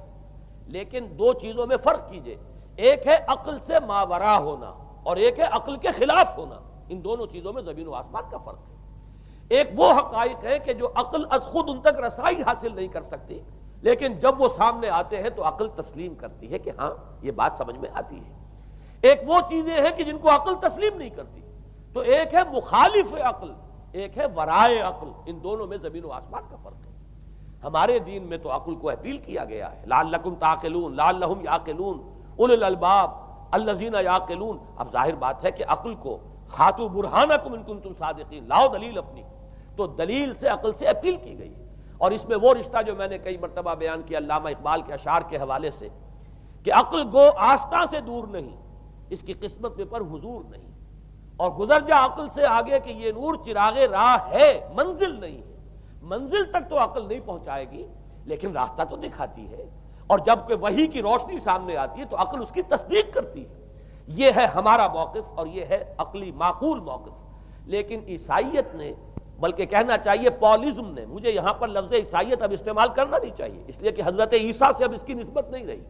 لیکن 2 چیزوں میں فرق کیجئے، ایک ہے عقل سے ماورا ہونا اور ایک ہے عقل کے خلاف ہونا، ان دونوں چیزوں میں زمین و آسمان کا فرق ہے۔ ایک وہ حقائق ہے کہ جو عقل از خود ان تک رسائی حاصل نہیں کر سکتی، لیکن جب وہ سامنے آتے ہیں تو عقل تسلیم کرتی ہے کہ ہاں یہ بات سمجھ میں آتی ہے۔ ایک وہ چیزیں ہیں کہ جن کو عقل تسلیم نہیں کرتی، تو ایک ہے مخالف عقل، ایک ہے ورائے عقل، ان دونوں میں زمین و آسمان کا فرق ہے۔ ہمارے دین میں تو عقل کو اپیل کیا گیا ہے، لعلکم تعقلون، لعلہم یعقلون اولو الالباب الذین یعقلون۔ اب ظاہر بات ہے کہ عقل کو ہاتوا برہانکم ان کنتم صادقین، لاؤ دلیل اپنی، تو دلیل سے عقل سے اپیل کی گئی، اور اس میں وہ رشتہ جو میں نے کئی مرتبہ بیان کیا علامہ اقبال کے اشعار کے حوالے سے کہ عقل گو آستاں سے دور نہیں، اس کی قسمت میں پر حضور نہیں، اور گزر جا عقل سے آگے کہ یہ نور چراغ راہ ہے منزل نہیں ہے، منزل تک تو عقل نہیں پہنچائے گی لیکن راستہ تو دکھاتی ہے، اور جب کہ وحی کی روشنی سامنے آتی ہے تو عقل اس کی تصدیق کرتی ہے۔ یہ ہے ہمارا موقف اور یہ ہے عقلی معقول موقف، لیکن عیسائیت نے، بلکہ کہنا چاہیے پالزم نے، مجھے یہاں پر لفظ عیسائیت اب استعمال کرنا نہیں چاہیے اس لیے کہ حضرت عیسیٰ سے اب اس کی نسبت نہیں رہی،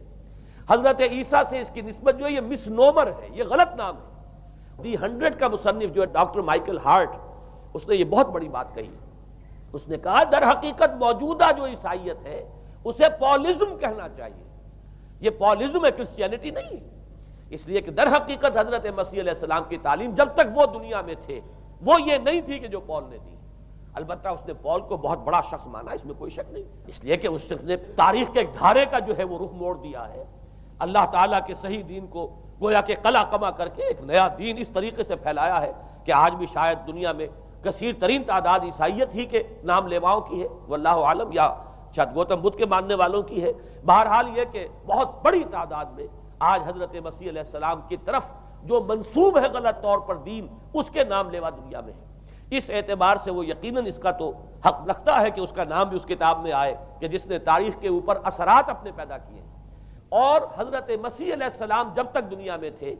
حضرت عیسیٰ سے اس کی نسبت جو ہے یہ مس نومر ہے، یہ غلط نام ہے۔ دی 100 کا مصنف جو ہے ڈاکٹر مائیکل ہارٹ، اس نے یہ بہت بڑی بات کہی، اس نے کہا در حقیقت موجودہ جو عیسائیت ہے اسے پالزم کہنا چاہیے، یہ پالزم ہے، کرسچینٹی نہیں ہے، اس لیے کہ در حقیقت حضرت مسیح علیہ السلام کی تعلیم جب تک وہ دنیا میں تھے وہ یہ نہیں تھی کہ جو پال نے دی، البتہ اس نے پال کو بہت بڑا شخص مانا، اس میں کوئی شک نہیں، اس لیے کہ اس شخص نے تاریخ کے ایک دھارے کا جو ہے وہ رخ موڑ دیا ہے، اللہ تعالیٰ کے صحیح دین کو گویا کہ قلع قمع کر کے ایک نیا دین اس طریقے سے پھیلایا ہے کہ آج بھی شاید دنیا میں کثیر ترین تعداد عیسائیت ہی کے نام لیواؤں کی ہے، واللہ عالم، یا شاید گوتم بدھ کے ماننے والوں کی ہے، بہرحال یہ کہ بہت بڑی تعداد میں آج حضرت مسیح علیہ السلام کی طرف جو منسوب ہے غلط طور پر دین، اس کے نام لیوا دنیا میں ہے، اس اعتبار سے وہ یقیناً اس کا تو حق رکھتا ہے کہ اس کا نام بھی اس کتاب میں آئے کہ جس نے تاریخ کے اوپر اثرات اپنے پیدا کیے ہیں۔ اور حضرت مسیح علیہ السلام جب تک دنیا میں تھے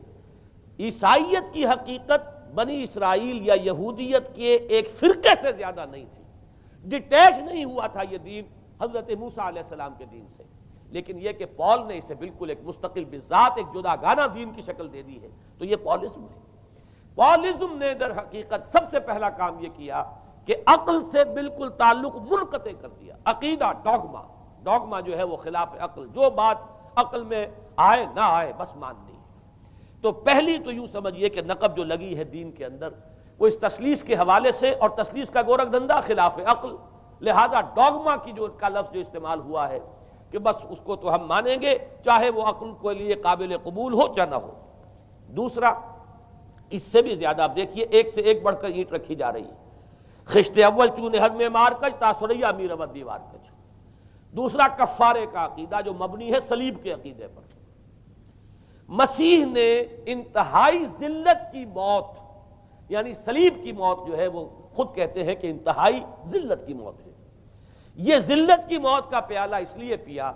عیسائیت کی حقیقت بنی اسرائیل یا یہودیت کے ایک فرقے سے زیادہ نہیں تھی، ڈیٹیچ نہیں ہوا تھا یہ دین حضرت موسیٰ علیہ السلام کے دین سے، لیکن یہ کہ پال نے اسے بالکل ایک مستقل بذات ایک جدا گانا دین کی شکل دے دی ہے، تو یہ پالزم ہے۔ پالزم نے در حقیقت سب سے پہلا کام یہ کیا کہ عقل سے بالکل تعلق منقطع کر دیا، عقیدہ ڈوگما جو ہے وہ خلاف عقل، جو بات عقل میں آئے نہ آئے بس ماننی ہے۔ تو پہلی تو یوں سمجھیے کہ نقب جو لگی ہے دین کے اندر وہ اس تثلیث کے حوالے سے، اور تثلیث کا گورکھ دھندا خلاف عقل، لہذا ڈوگما کی جو کا لفظ جو استعمال ہوا ہے کہ بس اس کو تو ہم مانیں گے چاہے وہ عقل کے لیے قابل قبول ہو چاہے نہ ہو۔ دوسرا اس سے بھی زیادہ آپ دیکھیے ایک سے ایک بڑھ کر اینٹ رکھی جا رہی ہے، خشت اول چونے حد میں مار کج تاثریہ میر ود دیوار کج۔ دوسرا کفارے کا عقیدہ جو مبنی ہے صلیب کے عقیدے پر، مسیح نے انتہائی ذلت کی موت، یعنی صلیب کی موت جو ہے وہ خود کہتے ہیں کہ انتہائی ذلت کی موت ہے۔ یہ ذلت کی موت کا پیالہ اس لیے پیا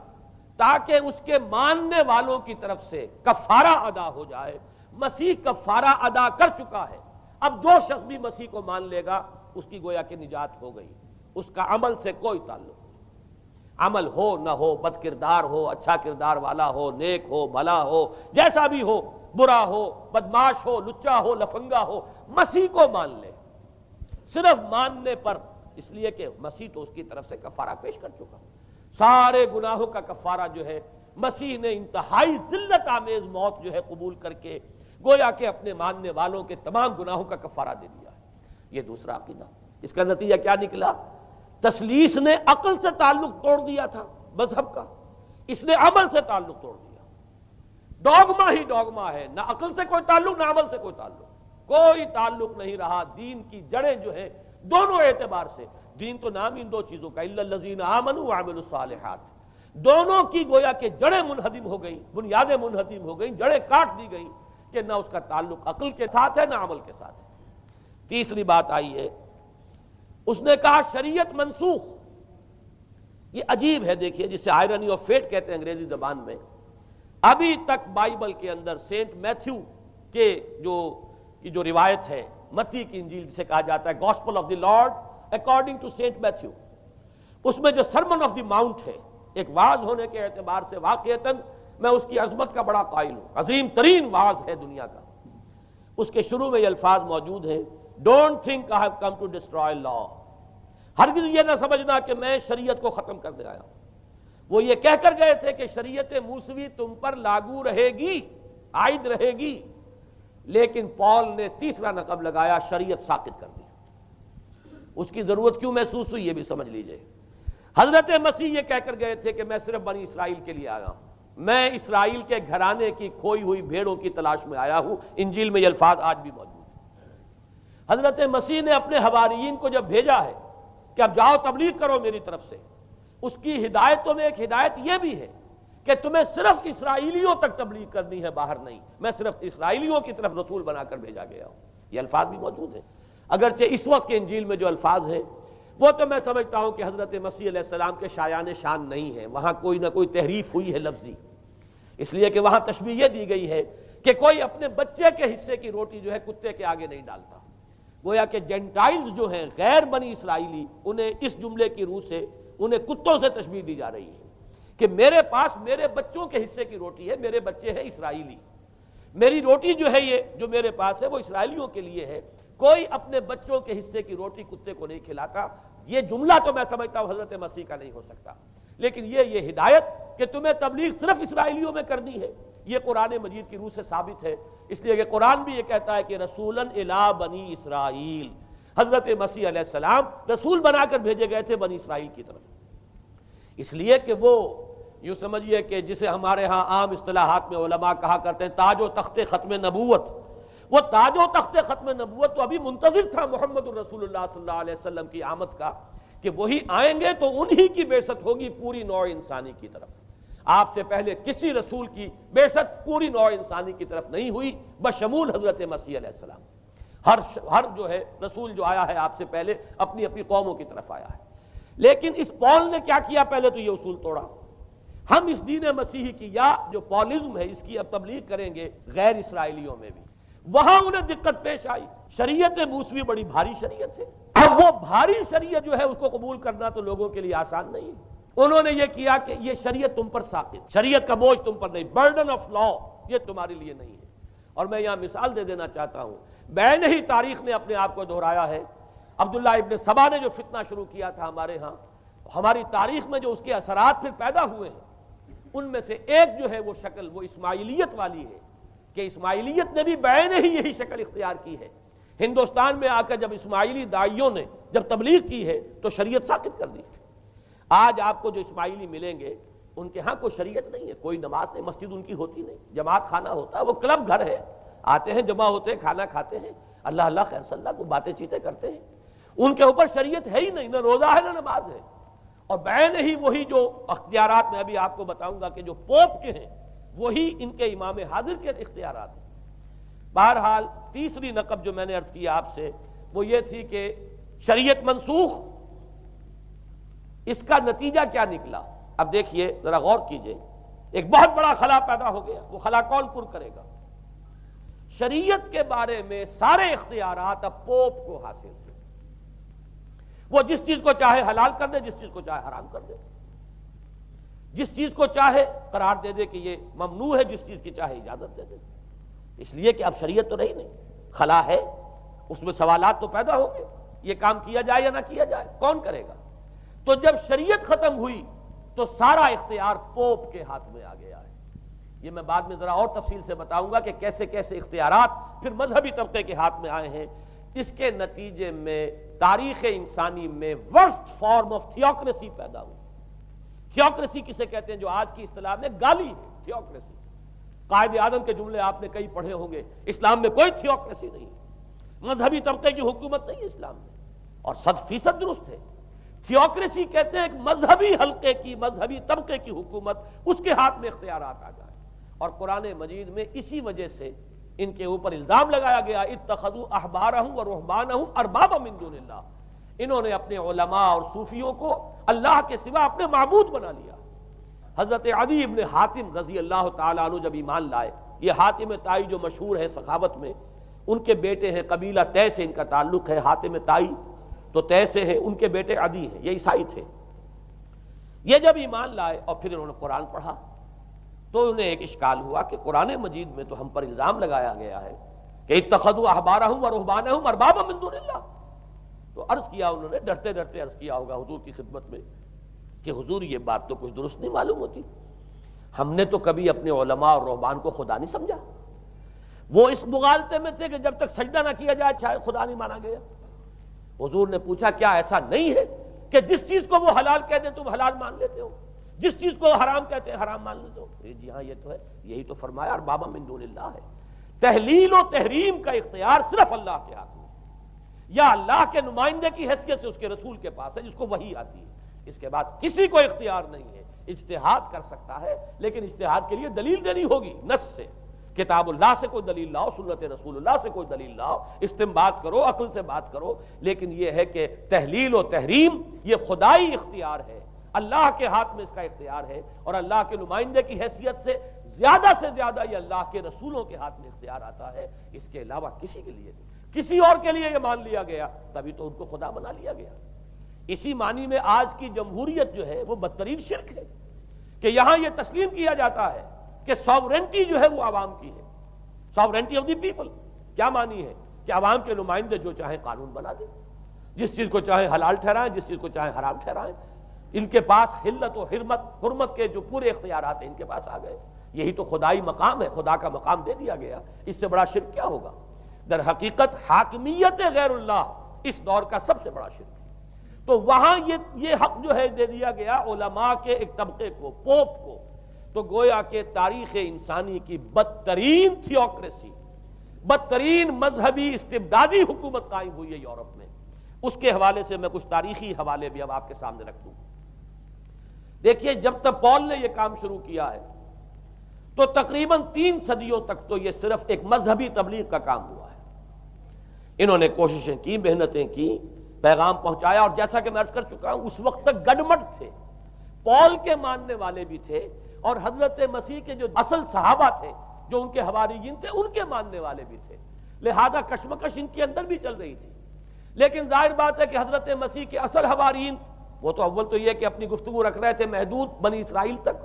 تاکہ اس کے ماننے والوں کی طرف سے کفارہ ادا ہو جائے۔ مسیح کفارہ ادا کر چکا ہے، اب جو شخص بھی مسیح کو مان لے گا اس کی گویا کہ نجات ہو گئی، اس کا عمل سے کوئی تعلق نہیں۔ عمل ہو نہ ہو، بد کردار ہو، اچھا کردار والا ہو، نیک ہو، بھلا ہو، جیسا بھی ہو، برا ہو، بدماش ہو، لچا ہو، لفنگا ہو، مسیح کو مان لے، صرف ماننے پر، اس لیے کہ مسیح تو اس کی طرف سے کفارہ پیش کر چکا۔ سارے گناہوں کا کفارہ جو ہے مسیح نے انتہائی ذلت آمیز موت جو ہے قبول کر کے گویا کہ اپنے ماننے والوں کے تمام گناہوں کا کفارہ دے دیا ہے۔ یہ دوسرا عقیدہ۔ اس کا نتیجہ کیا نکلا؟ تثلیث نے عقل سے تعلق توڑ دیا تھا مذہب کا، اس نے عمل سے تعلق توڑ دیا۔ ڈوگما ہی ڈوگما ہے، نہ عقل سے کوئی تعلق نہ عمل سے کوئی تعلق، کوئی تعلق نہیں رہا۔ دین کی جڑیں جو ہیں دونوں اعتبار سے، دین تو نام ان دو چیزوں کا، الا الذین آمنوا وعملوا الصالحات، دونوں کی گویا کہ جڑیں منہدم ہو گئیں، بنیادیں منہدم ہو گئیں، جڑیں کاٹ دی گئیں کہ نہ اس کا تعلق عقل کے ساتھ ہے نہ عمل کے ساتھ ہے۔ تیسری بات آئی ہے، اس نے کہا شریعت منسوخ۔ یہ عجیب ہے، دیکھیے، جسے آئرنی آف فیٹ کہتے ہیں انگریزی زبان میں۔ ابھی تک بائبل کے اندر سینٹ میتھیو کے جو روایت ہے، متی کی انجیل جسے کہا جاتا ہے، gospel of the Lord according to Saint Matthew, اس میں جو سرمن آف دی ماؤنٹ ہے، ایک وعظ ہونے کے اعتبار سے واقعتاً میں اس کی عظمت کا بڑا قائل ہوں، عظیم ترین وعظ ہے دنیا کا۔ اس کے شروع میں یہ الفاظ موجود ہیں، don't think I have come to destroy law, ہرگز یہ نہ سمجھنا کہ میں شریعت کو ختم کرنے آیا ہوں۔ وہ یہ کہہ کر گئے تھے کہ شریعت موسوی تم پر لاگو رہے گی، عائد رہے گی، لیکن پال نے تیسرا نقب لگایا، شریعت ساقط کر دی۔ اس کی ضرورت کیوں محسوس ہوئی یہ بھی سمجھ لیجئے۔ حضرت مسیح یہ کہہ کر گئے تھے کہ میں صرف بنی اسرائیل کے لیے آیا ہوں، میں اسرائیل کے گھرانے کی کھوئی ہوئی بھیڑوں کی تلاش میں آیا ہوں۔ انجیل میں یہ الفاظ آج بھی موجود ہیں۔ حضرت مسیح نے اپنے حواریین کو جب بھیجا ہے کہ اب جاؤ تبلیغ کرو میری طرف سے، اس کی ہدایتوں میں ایک ہدایت یہ بھی ہے کہ تمہیں صرف اسرائیلیوں تک تبلیغ کرنی ہے، باہر نہیں، میں صرف اسرائیلیوں کی طرف رسول بنا کر بھیجا گیا ہوں۔ یہ الفاظ بھی موجود ہیں، اگرچہ اس وقت کے انجیل میں جو الفاظ ہیں وہ تو میں سمجھتا ہوں کہ حضرت مسیح علیہ السلام کے شایان شان نہیں ہے، وہاں کوئی نہ کوئی تحریف ہوئی ہے لفظی، اس لیے کہ وہاں تشبیہ یہ دی گئی ہے کہ کوئی اپنے بچے کے حصے کی روٹی جو ہے کتے کے آگے نہیں ڈالتا۔ گویا کہ جینٹائلز جو ہیں، غیر بنی اسرائیلی، انہیں اس جملے کی روح سے انہیں کتوں سے تشبیہ دی جا رہی ہے کہ میرے پاس میرے بچوں کے حصے کی روٹی ہے، میرے بچے ہیں اسرائیلی، میری روٹی جو ہے یہ جو میرے پاس ہے وہ اسرائیلیوں کے لیے ہے، کوئی اپنے بچوں کے حصے کی روٹی کتے کو نہیں کھلاتا۔ یہ جملہ تو میں سمجھتا ہوں حضرت مسیح کا نہیں ہو سکتا، لیکن یہ ہدایت کہ تمہیں تبلیغ صرف اسرائیلیوں میں کرنی ہے، یہ قرآن مجید کی روح سے ثابت ہے، اس لیے کہ قرآن بھی یہ کہتا ہے کہ رسولاً الی بنی اسرائیل، حضرت مسیح علیہ السلام رسول بنا کر بھیجے گئے تھے بنی اسرائیل کی طرف، اس لیے کہ وہ یوں سمجھیے کہ جسے ہمارے ہاں عام اصطلاحات میں علماء کہا کرتے ہیں تاج و تخت ختم نبوت، وہ تاج و تخت ختم نبوت تو ابھی منتظر تھا محمد الرسول اللہ صلی اللہ علیہ وسلم کی آمد کا، کہ وہی آئیں گے تو انہی کی بعثت ہوگی پوری نوع انسانی کی طرف۔ آپ سے پہلے کسی رسول کی بعثت پوری نوع انسانی کی طرف نہیں ہوئی بشمول حضرت مسیح علیہ السلام۔ ہر جو ہے رسول جو آیا ہے آپ سے پہلے اپنی اپنی قوموں کی طرف آیا ہے، لیکن اس پال نے کیا کیا؟ پہلے تو یہ اصول توڑا، ہم اس دین مسیحی کی یا جو پالزم ہے اس کی اب تبلیغ کریں گے غیر اسرائیلیوں میں بھی۔ وہاں انہیں دقت پیش آئی، شریعت موسوی بڑی بھاری شریعت ہے، اب وہ بھاری شریعت جو ہے اس کو قبول کرنا تو لوگوں کے لیے آسان نہیں ہے۔ انہوں نے یہ کیا کہ یہ شریعت تم پر ساقط، شریعت کا بوجھ تم پر نہیں، برڈن آف لا یہ تمہارے لیے نہیں ہے۔ اور میں یہاں مثال دے دینا چاہتا ہوں، بین ہی تاریخ نے اپنے آپ کو دہرایا ہے۔ عبداللہ ابن سبا نے جو فتنہ شروع کیا تھا ہمارے ہاں، ہماری تاریخ میں جو اس کے اثرات پھر پیدا ہوئے ہیں، ان میں سے ایک جو ہے وہ شکل وہ اسماعیلیت والی ہے، کہ اسماعیلیت نے بھی بین ہی یہی شکل اختیار کی ہے۔ ہندوستان میں آ کر جب اسماعیلی داعیوں نے جب تبلیغ کی ہے تو شریعت ساقط کر دی۔ آج آپ کو جو اسماعیلی ملیں گے ان کے ہاں کوئی شریعت نہیں ہے، کوئی نماز نہیں، مسجد ان کی ہوتی نہیں، جماعت خانہ ہوتا ہے، وہ کلب گھر ہے، آتے ہیں جمع ہوتے ہیں، کھانا کھاتے ہیں، اللہ اللہ خیر صلی اللہ کو باتیں چیتیں کرتے ہیں، ان کے اوپر شریعت ہے ہی نہیں، نہ روزہ ہے نہ نماز ہے۔ اور بین ہی وہی جو اختیارات میں ابھی آپ کو بتاؤں گا کہ جو پوپ کے ہیں، وہی ان کے امام حاضر کے اختیارات ہیں۔ بہرحال تیسری نقب جو میں نے عرض کیا آپ سے وہ یہ تھی کہ شریعت منسوخ، اس کا نتیجہ کیا نکلا؟ اب دیکھیے ذرا غور کیجئے، ایک بہت بڑا خلا پیدا ہو گیا، وہ خلا کون پر کرے گا؟ شریعت کے بارے میں سارے اختیارات اب پوپ کو حاصل تھے، وہ جس چیز کو چاہے حلال کر دے، جس چیز کو چاہے حرام کر دے، جس چیز کو چاہے قرار دے دے کہ یہ ممنوع ہے، جس چیز کی چاہے اجازت دے دے، اس لیے کہ اب شریعت تو رہی نہیں، خلا ہے، اس میں سوالات تو پیدا ہوں گے، یہ کام کیا جائے یا نہ کیا جائے، کون کرے گا؟ تو جب شریعت ختم ہوئی تو سارا اختیار پوپ کے ہاتھ میں آ گیا ہے۔ یہ میں بعد میں ذرا اور تفصیل سے بتاؤں گا کہ کیسے کیسے اختیارات پھر مذہبی طبقے کے ہاتھ میں آئے ہیں۔ اس کے نتیجے میں تاریخ انسانی میں ورسٹ فارم آف تھیوکریسی پیدا ہوئی۔ تھیوکریسی کسے کہتے ہیں؟ جو آج کی اصطلاح میں گالی ہے، تھیوکریسی۔ قائد اعظم کے جملے آپ نے کئی پڑھے ہوں گے، اسلام میں کوئی تھیوکریسی نہیں، مذہبی طبقے کی حکومت نہیں ہے اسلام میں، اور 100% درست ہے۔ تھیوکریسی کہتے ہیں ایک مذہبی حلقے کی، مذہبی طبقے کی حکومت، اس کے ہاتھ میں اختیارات آ جائیں، اور قرآن مجید میں اسی وجہ سے ان کے اوپر الزام لگایا گیا اتخذوا احبارهم ورهبانهم اربابا من دون اللہ، انہوں نے اپنے علماء اور صوفیوں کو اللہ کے سوا اپنے معبود بنا لیا۔ حضرت عدی ابن حاتم رضی اللہ تعالیٰ عنہ جب ایمان لائے، یہ حاتم طائی جو مشہور ہے سخاوت میں، ان کے بیٹے ہیں، قبیلہ طے سے ان کا تعلق ہے، حاتم طائی تو طے سے ہے، ان کے بیٹے عدی ہیں، یہ عیسائی تھے۔ یہ جب ایمان لائے اور پھر انہوں نے قرآن پڑھا تو انہیں ایک اشکال ہوا کہ قرآن مجید میں تو ہم پر الزام لگایا گیا ہے کہ اتخذوا احبارهم ورهبانهم اربابا من دون اللہ، تو عرض کیا انہوں نے، ڈرتے ڈرتے عرض کیا ہوگا حضور کی خدمت میں کہ حضور یہ بات تو کچھ درست نہیں معلوم ہوتی، ہم نے تو کبھی اپنے علماء اور رہبان کو خدا نہیں سمجھا، وہ اس مغالطے میں تھے کہ جب تک سجدہ نہ کیا جائے شاید خدا نہیں مانا گیا۔ حضور نے پوچھا کیا ایسا نہیں ہے کہ جس چیز کو وہ حلال کہہ دیں تم حلال مان لیتے ہو، جس چیز کو حرام کہتے ہیں حرام مان لیتے ہو؟ جی ہاں یہ تو ہے، یہی تو فرمایا اربابا من دون اللہ ہے۔ تحلیل و تحریم کا اختیار صرف اللہ کے ہاتھ میں، یا اللہ کے نمائندے کی حیثیت سے اس کے رسول کے پاس ہے جس کو وحی آتی ہے، اس کے بعد کسی کو اختیار نہیں ہے۔ اجتہاد کر سکتا ہے لیکن اجتہاد کے لیے دلیل دینی ہوگی، نص سے، کتاب اللہ سے کوئی دلیل لاؤ، سنت رسول اللہ سے کوئی دلیل لاؤ، استنباط کرو، عقل سے بات کرو، لیکن یہ ہے کہ تحلیل و تحریم یہ خدائی اختیار ہے، اللہ کے ہاتھ میں اس کا اختیار ہے، اور اللہ کے نمائندے کی حیثیت سے زیادہ یہ اللہ کے رسولوں کے ہاتھ میں اختیار آتا ہے، اس کے علاوہ کسی کے لیے نہیں۔ کسی اور کے لیے یہ مان لیا گیا تبھی تو ان کو خدا بنا لیا گیا۔ اسی معنی میں آج کی جمہوریت جو ہے وہ بدترین شرک ہے کہ یہاں یہ تسلیم کیا جاتا ہے کہ ساورنٹی جو ہے وہ عوام کی ہے، ساورنٹی آف دی پیپل۔ کیا معنی ہے؟ کہ عوام کے نمائندے جو چاہیں قانون بنا دیں، جس چیز کو چاہیں حلال ٹھہرائیں، جس چیز کو چاہیں حرام ٹھہرائیں، ان کے پاس حلت و حرمت کے جو پورے اختیارات ہیں ان کے پاس آ گئے۔ یہی تو خدائی مقام ہے، خدا کا مقام دے دیا گیا، اس سے بڑا شرک کیا ہوگا؟ در حقیقت حاکمیت غیر اللہ اس دور کا سب سے بڑا شرک ہے۔ تو وہاں یہ حق جو ہے دے دیا گیا علماء کے ایک طبقے کو، پوپ کو، تو گویا کہ تاریخ انسانی کی بدترین تھیوکریسی، بدترین مذہبی استبدادی حکومت قائم ہوئی ہے یورپ میں۔ اس کے حوالے سے میں کچھ تاریخی حوالے بھی اب آپ کے سامنے رکھ دوں۔ دیکھیے جب تک پال نے یہ کام شروع کیا ہے تو تقریباً 3 صدیوں تک تو یہ صرف ایک مذہبی تبلیغ کا کام ہوا ہے۔ انہوں نے کوششیں کی، محنتیں کی، پیغام پہنچایا، اور جیسا کہ میں عرض کر چکا ہوں اس وقت تک گڈمٹ تھے، پال کے ماننے والے بھی تھے اور حضرت مسیح کے جو اصل صحابہ تھے جو ان کے حواریین تھے ان کے ماننے والے بھی تھے، لہذا کشمکش ان کے اندر بھی چل رہی تھی۔ لیکن ظاہر بات ہے کہ حضرت مسیح کے اصل حواریین وہ تو اول تو یہ کہ اپنی گفتگو رکھ رہے تھے محدود بنی اسرائیل تک،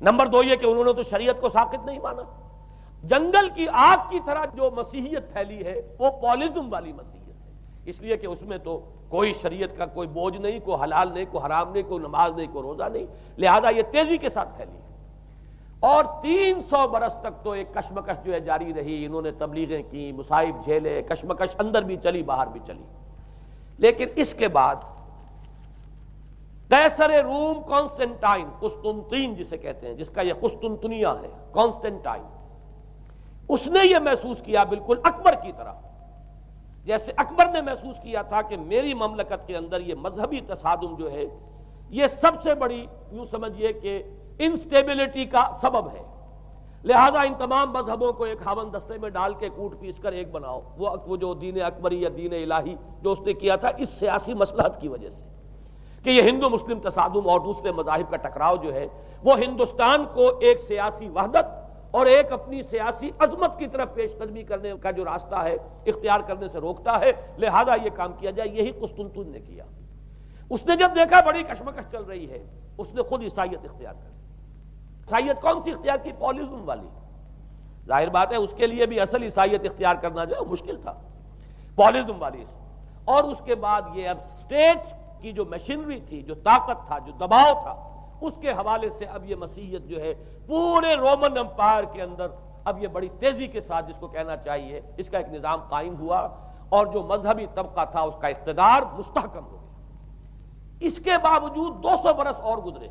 نمبر 2 یہ کہ انہوں نے تو شریعت کو ساقط نہیں مانا۔ جنگل کی آگ کی طرح جو مسیحیت پھیلی ہے وہ پالزم والی مسیحیت ہے، اس لیے کہ اس میں تو کوئی شریعت کا کوئی بوجھ نہیں، کوئی حلال نہیں، کوئی حرام نہیں، کوئی نماز نہیں، کوئی روزہ نہیں، لہذا یہ تیزی کے ساتھ پھیلی ہے۔ اور 300 برس تک تو ایک کشمکش جو ہے جاری رہی، انہوں نے تبلیغیں کی، مصائب جھیلے، کشمکش اندر بھی چلی باہر بھی چلی۔ لیکن اس کے بعد قیصر روم کانسٹنٹائن، قسطنطین جسے کہتے ہیں، جس کا یہ قسطنطنیہ ہے، کانسٹنٹائن، اس نے یہ محسوس کیا بالکل اکبر کی طرح، جیسے اکبر نے محسوس کیا تھا کہ میری مملکت کے اندر یہ مذہبی تصادم جو ہے یہ سب سے بڑی یوں سمجھیے کہ انسٹیبلٹی کا سبب ہے، لہذا ان تمام مذہبوں کو ایک ہاون دستے میں ڈال کے کوٹ پیس کر ایک بناؤ. وہ جو دین اکبری یا دین الہی جو اس نے کیا تھا اس سیاسی مصلحت کی وجہ سے کہ یہ ہندو مسلم تصادم اور دوسرے مذاہب کا ٹکراؤ جو ہے وہ ہندوستان کو ایک سیاسی وحدت اور ایک اپنی سیاسی عظمت کی طرف پیش قدمی کرنے کا جو راستہ ہے اختیار کرنے سے روکتا ہے. لہذا یہ کام کیا جائے. یہی قسطنطین نے کیا. اس نے جب دیکھا بڑی کشمکش چل رہی ہے اس نے خود عیسائیت اختیار کر. عیسائیت کون سی اختیار کی؟ پالیزم والی. ظاہر بات ہے اس کے لیے بھی اصل عیسائیت اختیار کرنا جو ہے مشکل تھا. پالیزم والی. اور اس کے بعد یہ اب اسٹیٹ کی جو مشینری تھی، جو طاقت تھا، جو دباؤ تھا، اس کے حوالے سے اب یہ مسیحیت جو ہے پورے رومن امپائر کے اندر اب یہ بڑی تیزی کے ساتھ جس کو کہنا چاہیے اس کا ایک نظام قائم ہوا اور جو مذہبی طبقہ تھا اس کا اقتدار مستحکم ہو گیا. اس کے باوجود 200 برس اور گزرے.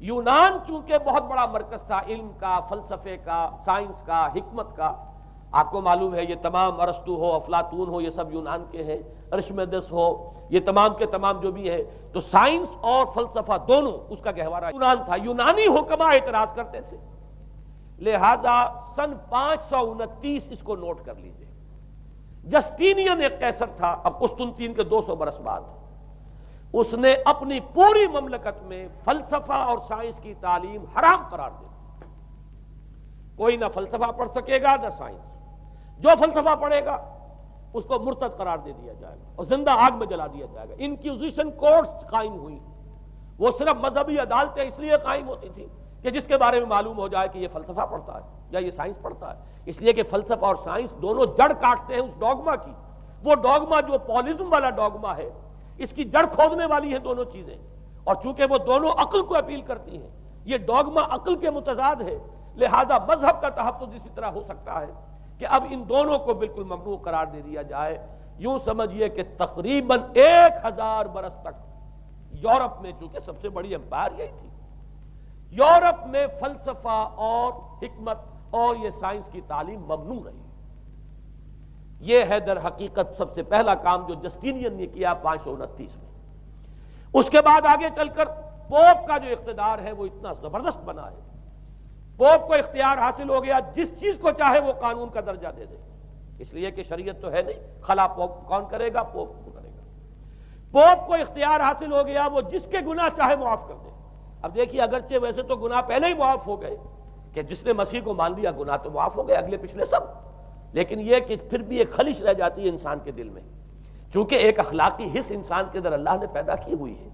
یونان چونکہ بہت بڑا مرکز تھا علم کا، فلسفے کا، سائنس کا، حکمت کا. آپ کو معلوم ہے یہ تمام ارسطو ہو، افلاطون ہو، یہ سب یونان کے ہیں. ارشمیدس ہو، یہ تمام کے تمام جو بھی ہے تو سائنس اور فلسفہ دونوں اس کا گہوارہ یونان تھا. یونانی حکماء اعتراض کرتے تھے. لہذا سن 529 اس کو نوٹ کر لیجئے. جسٹینین ایک قیصر تھا اب قسطنطین کے 200 برس بعد. اس نے اپنی پوری مملکت میں فلسفہ اور سائنس کی تعلیم حرام قرار دی. کوئی نہ فلسفہ پڑھ سکے گا نہ سائنس. جو فلسفہ پڑھے گا اس کو مرتد قرار دے دیا جائے گا اور زندہ آگ میں جلا دیا جائے گا. انکوزیشن کورٹس قائم ہوئی. وہ صرف مذہبی عدالتیں اس لیے قائم ہوتی تھی کہ جس کے بارے میں معلوم ہو جائے کہ یہ فلسفہ پڑھتا ہے یا یہ سائنس پڑھتا ہے. اس لیے کہ فلسفہ اور سائنس دونوں جڑ کاٹتے ہیں اس ڈوگما کی. وہ ڈوگما جو پالیزم والا ڈوگما ہے اس کی جڑ کھودنے والی ہیں دونوں چیزیں. اور چونکہ وہ دونوں عقل کو اپیل کرتی ہیں، یہ ڈوگما عقل کے متضاد ہے. لہذا مذہب کا تحفظ اسی طرح ہو سکتا ہے کہ اب ان دونوں کو بالکل ممنوع قرار دے دیا جائے. یوں سمجھیے کہ تقریباً 1000 برس تک یورپ میں، چونکہ سب سے بڑی امپائر یہی تھی، یورپ میں فلسفہ اور حکمت اور یہ سائنس کی تعلیم ممنوع رہی. یہ ہے در حقیقت سب سے پہلا کام جو جسٹینین نے کیا 529 میں. اس کے بعد آگے چل کر پوپ کا جو اقتدار ہے وہ اتنا زبردست بنا ہے. پوپ کو اختیار حاصل ہو گیا جس چیز کو چاہے وہ قانون کا درجہ دے دے. اس لیے کہ شریعت تو ہے نہیں، خلا پوپ کون کرے گا؟ پوپ کو کرے گا. پوپ کو اختیار حاصل ہو گیا وہ جس کے گناہ چاہے معاف کر دے. اب دیکھیے اگرچہ ویسے تو گناہ پہلے ہی معاف ہو گئے کہ جس نے مسیح کو مان لیا گناہ تو معاف ہو گئے اگلے پچھلے سب، لیکن یہ کہ پھر بھی ایک خلش رہ جاتی ہے انسان کے دل میں، چونکہ ایک اخلاقی حص انسان کے اندر اللہ نے پیدا کی ہوئی ہے.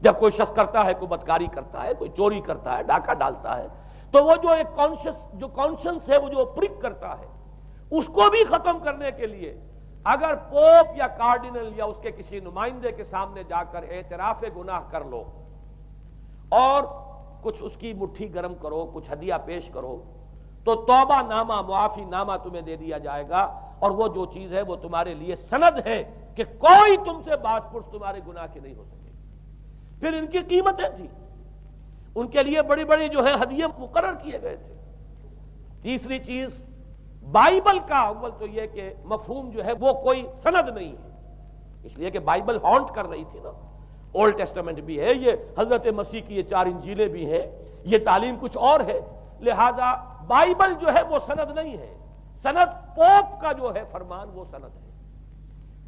جب کوئی شخص کرتا ہے، کوئی بدکاری کرتا ہے، کوئی چوری کرتا ہے، ڈاکہ ڈالتا ہے، تو وہ جو ایک کانشنس ہے وہ جو پرک کرتا ہے اس کو بھی ختم کرنے کے لیے اگر پوپ یا کارڈینل یا اس کے کسی نمائندے کے سامنے جا کر اعتراف گناہ کر لو اور کچھ اس کی مٹھی گرم کرو، کچھ ہدیہ پیش کرو، تو توبہ نامہ، معافی نامہ تمہیں دے دیا جائے گا. اور وہ جو چیز ہے وہ تمہارے لیے سند ہے کہ کوئی تم سے باز پرس تمہارے گناہ کی نہیں ہو سکے. پھر ان کی قیمتیں تھیں، ان کے لیے بڑی بڑی جو ہے ہدیے مقرر کیے گئے تھے. تیسری چیز بائبل کا اول تو یہ کہ مفہوم جو ہے وہ کوئی سند نہیں ہے، اس لیے کہ بائبل ہانٹ کر رہی تھی نا. اولڈ ٹیسٹمنٹ بھی ہے، یہ حضرت مسیح کی یہ 4 انجیلیں بھی ہیں، یہ تعلیم کچھ اور ہے. لہذا بائبل جو ہے وہ سند نہیں ہے. سند پوپ کا جو ہے فرمان وہ سند ہے.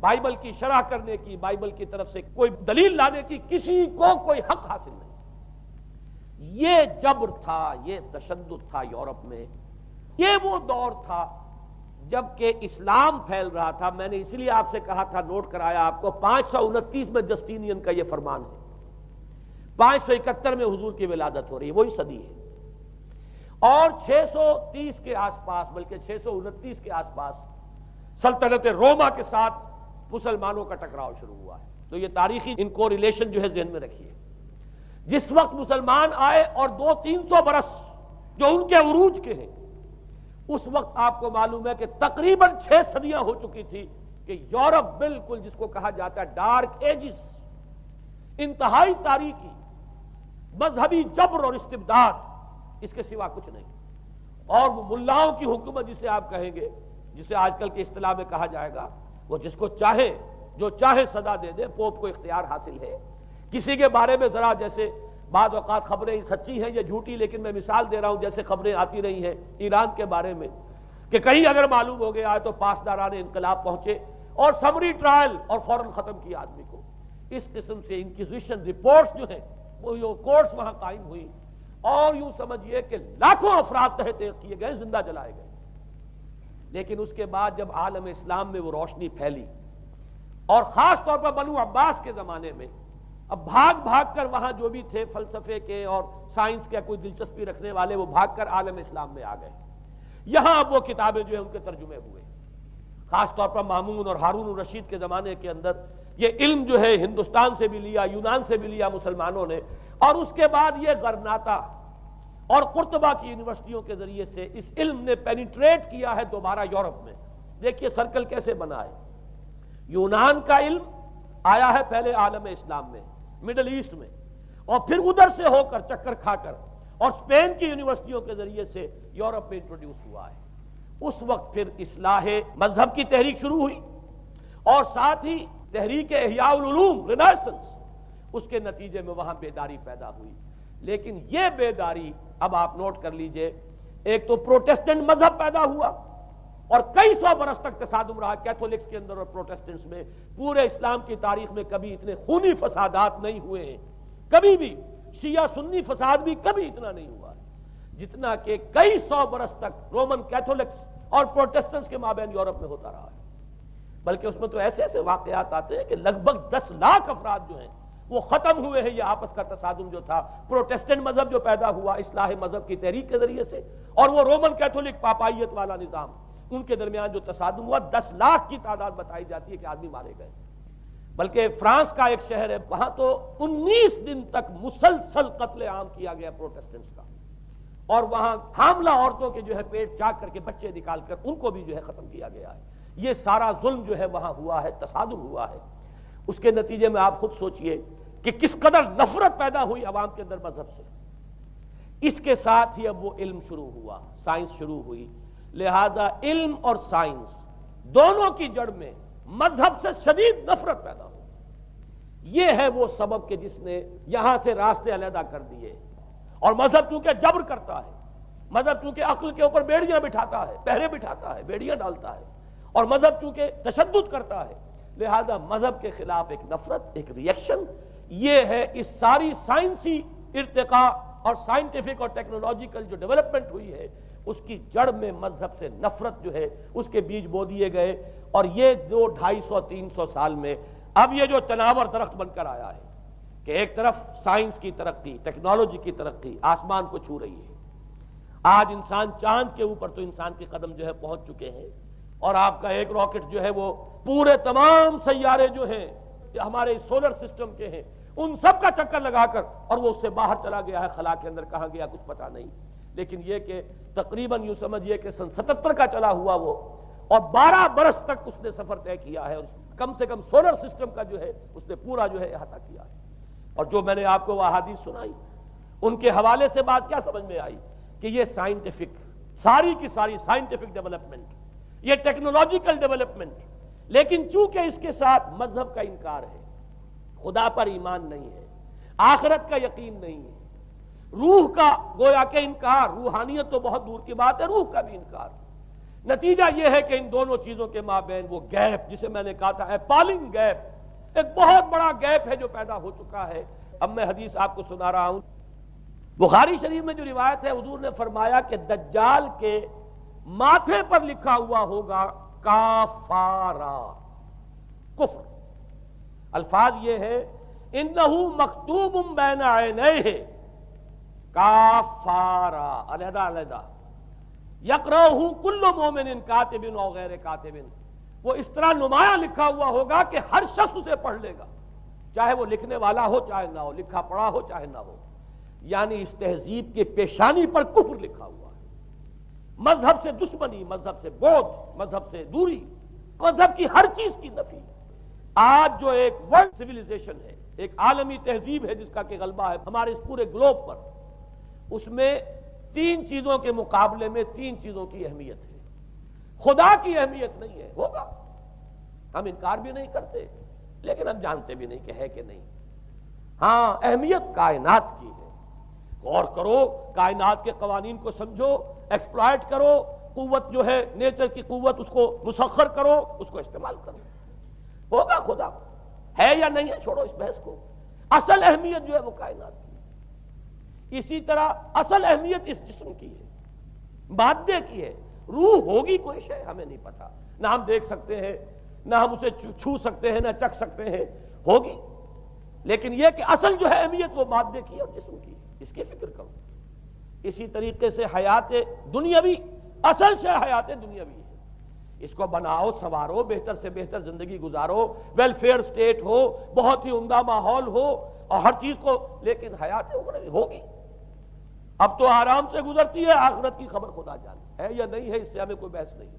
بائبل کی شرح کرنے کی، بائبل کی طرف سے کوئی دلیل لانے کی کسی کو کوئی حق حاصل نہیں. یہ جبر تھا، یہ تشدد تھا یورپ میں. یہ وہ دور تھا جب کہ اسلام پھیل رہا تھا. میں نے اس لیے آپ سے کہا تھا، نوٹ کرایا آپ کو، 529 میں جسٹینین کا یہ فرمان ہے. 571 میں حضور کی ولادت ہو رہی ہے، وہی صدی ہے. اور 630 کے آس پاس، بلکہ 629 کے آس پاس سلطنت روما کے ساتھ مسلمانوں کا ٹکراؤ شروع ہوا ہے. تو یہ تاریخی ان کو ریلیشن جو ہے ذہن میں رکھیے. جس وقت مسلمان آئے اور 200-300 برس جو ان کے عروج کے ہیں، اس وقت آپ کو معلوم ہے کہ تقریباً 6 صدیاں ہو چکی تھی کہ یورپ بالکل جس کو کہا جاتا ہے ڈارک ایجز، انتہائی تاریکی، مذہبی جبر اور استبداد، اس کے سوا کچھ نہیں. اور وہ ملاؤں کی حکومت جسے آپ کہیں گے، جسے آج کل کی اصطلاح میں کہا جائے گا، وہ جس کو چاہے جو چاہے سزا دے دے. پوپ کو اختیار حاصل ہے. کسی کے بارے میں ذرا جیسے بعض اوقات خبریں سچی ہیں یا جھوٹی، لیکن میں مثال دے رہا ہوں جیسے خبریں آتی رہی ہیں ایران کے بارے میں کہ کہیں اگر معلوم ہو گیا ہے تو پاسداران انقلاب پہنچے اور سمری ٹرائل اور فوراً ختم کیا آدمی کو. اس قسم سے انکوزیشن رپورٹس جو ہیں وہ کورٹس وہاں قائم ہوئی، اور یوں سمجھیے کہ لاکھوں افراد تحت کیے گئے، زندہ جلائے گئے. لیکن اس کے بعد جب عالم اسلام میں وہ روشنی پھیلی، اور خاص طور پر بنو عباس کے زمانے میں، اب بھاگ بھاگ کر وہاں جو بھی تھے فلسفے کے اور سائنس کے کوئی دلچسپی رکھنے والے، وہ بھاگ کر عالم اسلام میں آ گئے. یہاں اب وہ کتابیں جو ہیں ان کے ترجمے ہوئے. خاص طور پر مامون اور ہارون الرشید کے زمانے کے اندر یہ علم جو ہے ہندوستان سے بھی لیا، یونان سے بھی لیا مسلمانوں نے، اور اس کے بعد یہ غرناطہ اور قرطبہ کی یونیورسٹیوں کے ذریعے سے اس علم نے پینیٹریٹ کیا ہے دوبارہ یورپ میں. دیکھیے سرکل کیسے بنا ہے. یونان کا علم آیا ہے پہلے عالم اسلام میں، مڈل ایسٹ میں، اور پھر ادھر سے ہو کر چکر کھا کر اور اسپین کی یونیورسٹیوں کے ذریعے سے یورپ میں انٹروڈیوس ہوا ہے. اس وقت پھر اصلاح مذہب کی تحریک شروع ہوئی، اور ساتھ ہی تحریک احیاء العلوم رینیسنس، اس کے نتیجے میں وہاں بیداری پیدا ہوئی. لیکن یہ بیداری اب آپ نوٹ کر لیجئے، ایک تو پروٹیسٹنٹ مذہب پیدا ہوا، اور کئی سو برس تک تصادم رہا کیتھولکس کے اندر اور پروٹیسٹنٹس میں. پورے اسلام کی تاریخ میں کبھی اتنے خونی فسادات نہیں ہوئے ہیں، کبھی بھی شیعہ سنی فساد بھی کبھی اتنا نہیں ہوا جتنا کہ کئی سو برس تک رومن کیتھولکس اور پروٹیسٹنٹس کے مابین یورپ میں ہوتا رہا ہے. بلکہ اس میں تو ایسے ایسے واقعات آتے ہیں کہ لگ بھگ 10 لاکھ افراد جو ہیں وہ ختم ہوئے ہیں. یہ آپس کا تصادم جو تھا، پروٹیسٹنٹ مذہب جو پیدا ہوا اصلاح مذہب کی تحریک کے ذریعے سے، اور وہ رومن کیتھولک پاپائیت والا نظام، ان کے درمیان جو تصادم ہوا، 10 لاکھ کی تعداد بتائی جاتی ہے کہ آدمی مارے گئے. بلکہ فرانس کا ایک شہر ہے، وہاں تو 19 دن تک مسلسل قتل عام کیا گیا پروٹیسٹنٹس کا، اور وہاں حاملہ عورتوں کے جو ہے پیٹ چاک کر کے بچے نکال کر ان کو بھی جو ہے ختم کیا گیا ہے. یہ سارا ظلم جو ہے وہاں ہوا ہے، تصادم ہوا ہے. اس کے نتیجے میں آپ خود سوچئے کہ کس قدر نفرت پیدا ہوئی عوام کے اندر مذہب سے. اس کے ساتھ ہی اب وہ علم شروع ہوا، سائنس شروع ہوئی. لہذا علم اور سائنس دونوں کی جڑ میں مذہب سے شدید نفرت پیدا ہو. یہ ہے وہ سبب کہ جس نے یہاں سے راستے علیحدہ کر دیے. اور مذہب چونکہ جبر کرتا ہے، مذہب چونکہ عقل کے اوپر بیڑیاں بٹھاتا ہے، پہرے بٹھاتا ہے، بیڑیاں ڈالتا ہے، اور مذہب چونکہ تشدد کرتا ہے، لہذا مذہب کے خلاف ایک نفرت، ایک ریئیکشن. یہ ہے اس ساری سائنسی ارتقاء اور سائنٹیفک اور ٹیکنالوجیکل جو ڈیولپمنٹ ہوئی ہے، اس کی جڑ میں مذہب سے نفرت جو ہے اس کے بیج بو دیے گئے. اور یہ 200-250-300 سال میں اب یہ جو تناور درخت بن کر آیا ہے کہ ایک طرف سائنس کی ترقی، ٹیکنالوجی کی ترقی آسمان کو چھو رہی ہے. آج انسان چاند کے اوپر تو انسان کے قدم جو ہے پہنچ چکے ہیں، اور آپ کا ایک راکٹ جو ہے وہ پورے تمام سیارے جو ہیں ہمارے سولر سسٹم کے ہیں ان سب کا چکر لگا کر، اور وہ اس سے باہر چلا گیا ہے، خلا کے اندر کہاں گیا کچھ پتا نہیں. لیکن یہ کہ تقریباً یوں سمجھیے کہ سن 77 کا چلا ہوا وہ، اور 12 برس تک اس نے سفر طے کیا ہے، اور کم سے کم سولر سسٹم کا جو ہے اس نے پورا جو ہے احاطہ کیا ہے. اور جو میں نے آپ کو وہ احادیث سنائی ان کے حوالے سے بات کیا سمجھ میں آئی کہ یہ سائنٹیفک، ساری کی ساری سائنٹیفک ڈیولپمنٹ، یہ ٹیکنالوجیکل ڈیولپمنٹ، لیکن چونکہ اس کے ساتھ مذہب کا انکار ہے، خدا پر ایمان نہیں ہے، آخرت کا یقین نہیں ہے، روح کا گویا کہ انکار، روحانیت تو بہت دور کی بات ہے، روح کا بھی انکار. نتیجہ یہ ہے کہ ان دونوں چیزوں کے مابین وہ گیپ جسے میں نے کہا تھا ایپالنگ گیپ، ایک بہت بڑا گیپ ہے جو پیدا ہو چکا ہے. اب میں حدیث آپ کو سنا رہا ہوں. بخاری شریف میں جو روایت ہے، حضور نے فرمایا کہ دجال کے ماتھے پر لکھا ہوا ہوگا کافارا، کفر. الفاظ یہ ہے انہو مکتوب بین عینیہ کافارا، علیحدہ علیحدہ، یقرأہ کل مومن کاتب او غیر کاتب. وہ اس طرح نمایاں لکھا ہوا ہوگا کہ ہر شخص اسے پڑھ لے گا، چاہے وہ لکھنے والا ہو چاہے نہ ہو، لکھا پڑھا ہو چاہے نہ ہو. یعنی اس تہذیب کے پیشانی پر کفر لکھا ہوا ہے. مذہب سے دشمنی، مذہب سے بودھ، مذہب سے دوری، مذہب کی ہر چیز کی نفی. آج جو ایک ورلڈ سیویلائزیشن ہے، ایک عالمی تہذیب ہے جس کا کہ غلبہ ہے ہمارے اس پورے گلوب پر، اس میں 3 چیزوں کے مقابلے میں 3 چیزوں کی اہمیت ہے. خدا کی اہمیت نہیں ہے، ہوگا، ہم انکار بھی نہیں کرتے، لیکن ہم جانتے بھی نہیں کہ ہے کہ نہیں. ہاں اہمیت کائنات کی ہے، غور کرو، کائنات کے قوانین کو سمجھو، ایکسپلائٹ کرو، قوت جو ہے نیچر کی قوت اس کو مسخر کرو، اس کو استعمال کرو، ہوگا خدا ہے یا نہیں ہے، چھوڑو اس بحث کو۔ اصل اہمیت جو ہے وہ کائنات کی، اسی طرح اصل اہمیت اس جسم کی ہے، مادے کی ہے۔ روح ہوگی کوئی شے ہمیں نہیں پتا، نہ ہم دیکھ سکتے ہیں، نہ ہم اسے چھو سکتے ہیں، نہ چکھ سکتے ہیں، ہوگی، لیکن یہ کہ اصل جو ہے اہمیت وہ مادے کی اور جسم کی، اس کی فکر کرو۔ اسی طریقے سے حیات دنیاوی، اصل شے حیات دنیاوی ہے، اس کو بناؤ، سنوارو، بہتر سے بہتر زندگی گزارو، ویلفیئر سٹیٹ ہو، بہت ہی عمدہ ماحول ہو اور ہر چیز کو، لیکن حیات اخروی ہوگی، اب تو آرام سے گزرتی ہے، آخرت کی خبر خدا جانے ہے یا نہیں ہے، اس سے ہمیں کوئی بحث نہیں۔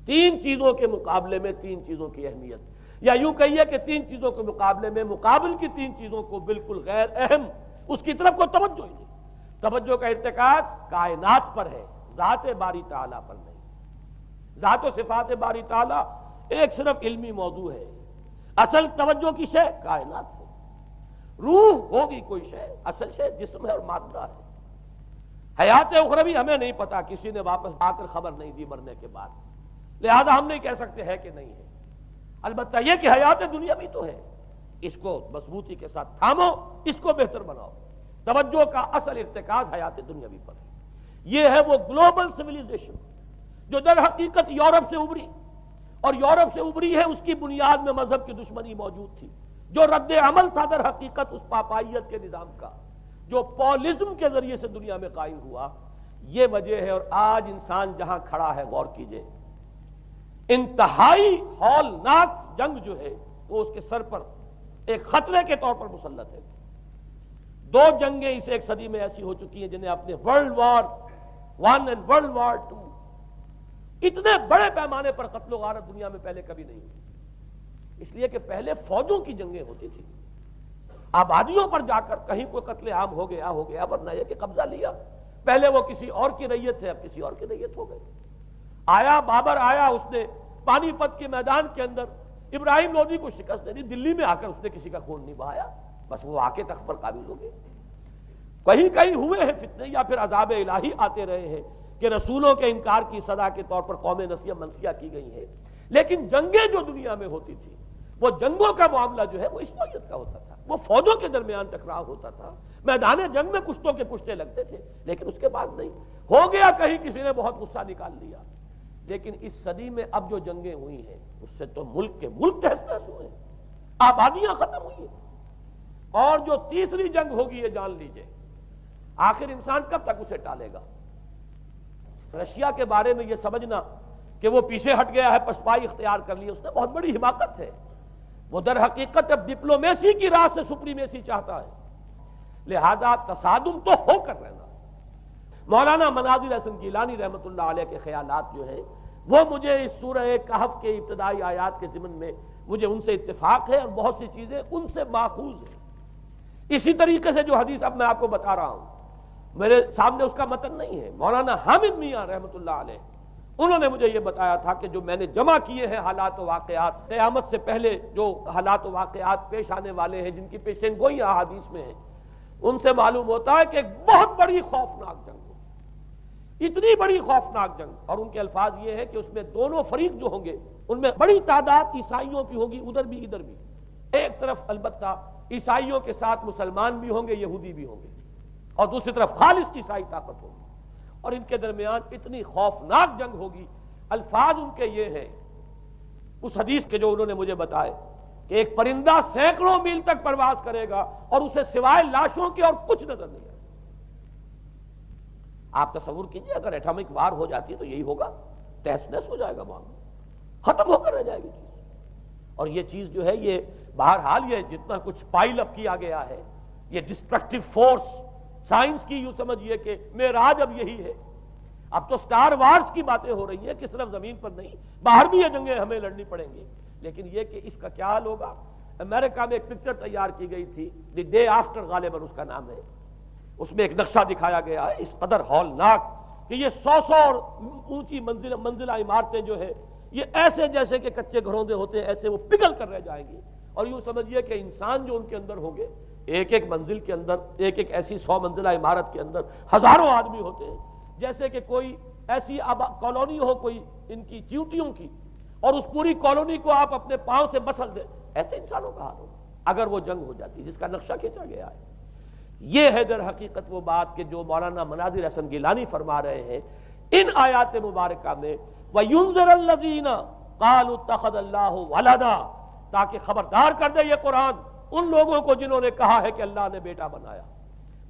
تین چیزوں کے مقابلے میں تین چیزوں کی اہمیت، یا یوں کہیے کہ تین چیزوں کے مقابلے میں مقابل کی تین چیزوں کو بالکل غیر اہم، اس کی طرف کوئی توجہ ہی نہیں۔ توجہ کا ارتکاز کائنات پر ہے، ذات باری تعالیٰ پر نہیں۔ ذات و صفات باری تعالیٰ ایک صرف علمی موضوع ہے، اصل توجہ کی شے کائنات ہے۔ روح ہوگی کوئی شے، اصل شے جسم ہے اور مادہ ہے۔ حیات اخروی ہمیں نہیں پتا، کسی نے واپس آ کر خبر نہیں دی مرنے کے بعد، لہذا ہم نہیں کہہ سکتے ہے کہ نہیں ہے۔ البتہ یہ کہ حیات دنیا بھی تو ہے، اس کو مضبوطی کے ساتھ تھامو، اس کو بہتر بناؤ۔ توجہ کا اصل ارتکاز حیات دنیاوی پر ہے۔ یہ ہے وہ گلوبل سویلائزیشن جو در حقیقت یورپ سے ابری، اور یورپ سے ابری ہے، اس کی بنیاد میں مذہب کی دشمنی موجود تھی، جو رد عمل تھا در حقیقت اس پاپائیت کے نظام کا جو پولزم کے ذریعے سے دنیا میں قائم ہوا، یہ وجہ ہے۔ اور آج انسان جہاں کھڑا ہے، غور کیجئے، انتہائی ہولناک جنگ جو ہے وہ اس کے سر پر ایک خطرے کے طور پر مسلط ہے۔ دو جنگیں اس ایک صدی میں ایسی ہو چکی ہیں جنہیں اپنے ورلڈ وار 1 اور ورلڈ وار 2، اتنے بڑے پیمانے پر قتل و غارت دنیا میں پہلے کبھی نہیں ہوئی، اس لیے کہ پہلے فوجوں کی جنگیں ہوتی تھی، آبادیوں پر جا کر کہیں کوئی قتل عام ہو گیا، ورنہ یہ کہ قبضہ لیا، پہلے وہ کسی اور کی ریت تھے، اب کسی اور کی ریت ہو گئی۔ آیا بابر آیا، اس نے پانی پت کے میدان کے اندر ابراہیم لودھی کو شکست دے دی، دلی میں آ کر اس نے کسی کا خون نہیں بہایا، بس وہ آ کے تخت پر قابض ہو گئے۔ کہیں کہیں ہوئے ہیں فتنے، یا پھر عذاب الہی آتے رہے ہیں کہ رسولوں کے انکار کی سزا کے طور پر قوم نسیہ منسیہ کی گئی ہیں، لیکن جنگیں جو دنیا میں ہوتی تھی، وہ جنگوں کا معاملہ جو ہے وہ اس نوعیت کا ہوتا تھا، وہ فوجوں کے درمیان ٹکراؤ ہوتا تھا، میدان جنگ میں کشتوں کے پشتے لگتے تھے، لیکن اس کے بعد نہیں ہو گیا، کہیں کسی نے بہت غصہ نکال لیا۔ لیکن اس صدی میں اب جو جنگیں ہوئی ہیں اس سے تو ملک کے ملک تہس نہس ہوئے ہیں، آبادیاں ختم ہوئی ہیں، اور جو تیسری جنگ ہوگی یہ جان لیجئے، آخر انسان کب تک اسے ٹالے گا؟ رشیا کے بارے میں یہ سمجھنا کہ وہ پیچھے ہٹ گیا ہے، پسپائی اختیار کر لی، اس نے بہت بڑی حماقت ہے۔ وہ در حقیقت اب ڈپلومیسی کی راہ سے سپریمیسی چاہتا ہے، لہذا تصادم تو ہو کر رہنا۔ مولانا مناظر حسن گیلانی رحمۃ اللہ علیہ کے خیالات جو ہیں وہ مجھے اس سورہ کہف کے ابتدائی آیات کے ضمن میں مجھے ان سے اتفاق ہے، اور بہت سی چیزیں ان سے ماخوذ ہیں۔ اسی طریقے سے جو حدیث اب میں آپ کو بتا رہا ہوں، میرے سامنے اس کا متن نہیں ہے، مولانا حامد میاں رحمۃ اللہ علیہ انہوں نے مجھے یہ بتایا تھا کہ جو میں نے جمع کیے ہیں حالات و واقعات، قیامت سے پہلے جو حالات و واقعات پیش آنے والے ہیں، جن کی پیشین گوئی احادیث میں ہیں، ان سے معلوم ہوتا ہے کہ ایک بہت بڑی خوفناک جنگ ہوگی، اتنی بڑی خوفناک جنگ، اور ان کے الفاظ یہ ہے کہ اس میں دونوں فریق جو ہوں گے ان میں بڑی تعداد عیسائیوں کی ہوگی، ادھر بھی ادھر بھی، ایک طرف البتہ عیسائیوں کے ساتھ مسلمان بھی ہوں گے، یہودی بھی ہوں گے، اور دوسری طرف خالص عیسائی طاقت ہوگی، اور ان کے درمیان اتنی خوفناک جنگ ہوگی۔ الفاظ ان کے یہ ہیں اس حدیث کے جو انہوں نے مجھے بتائے کہ ایک پرندہ سینکڑوں میل تک پرواز کرے گا اور اسے سوائے لاشوں کے اور کچھ نظر نہیں آئے۔ آپ تصور کیجئے اگر ایٹامک وار ہو جاتی تو یہی ہوگا، تہس نہس ہو جائے گا معاملہ، ختم ہو کر رہ جائے گی چیز۔ اور یہ چیز جو ہے یہ بہرحال یہ جتنا کچھ پائل اپ کیا گیا ہے، یہ ڈسٹرکٹیو فورس، سائنس کی یوں سمجھیے کہ معراج اب یہی ہے۔ اب تو سٹار وارز کی باتیں ہو رہی ہیں کہ صرف زمین پر نہیں، باہر بھی یہ جنگیں ہمیں لڑنی پڑیں گی، لیکن یہ کہ اس کا کیا حال ہوگا۔ امریکہ میں ایک پکچر تیار کی گئی تھی، دی ڈے آفٹر غالباً اس کا نام ہے، اس میں ایک نقشہ دکھایا گیا ہے اس قدر ہولناک کہ یہ 100 اور اونچی منزلہ عمارتیں جو ہے یہ ایسے جیسے کہ کچے گھروں میں ہوتے ہیں، ایسے وہ پگھل کر رہ جائیں گی، اور یوں سمجھیے کہ انسان جو ان کے اندر ہوں گے، ایک ایک منزل کے اندر، ایک ایک ایسی 100 منزلہ عمارت کے اندر ہزاروں آدمی ہوتے ہیں، جیسے کہ کوئی ایسی کالونی ہو کوئی ان کی چیونٹیوں کی، اور اس پوری کالونی کو آپ اپنے پاؤں سے مسل دیں، ایسے انسانوں کا حال ہوگا اگر وہ جنگ ہو جاتی جس کا نقشہ کھینچا گیا ہے۔ یہ ہے در حقیقت وہ بات کہ جو مولانا مناظر حسن گیلانی فرما رہے ہیں ان آیات مبارکہ میں، وَيُنذِرَ الَّذِينَ قَالُوا اتَّخَذَ اللَّهُ وَلَدًا، تاکہ خبردار کر دے یہ قرآن ان لوگوں کو جنہوں نے کہا ہے کہ اللہ نے بیٹا بنایا،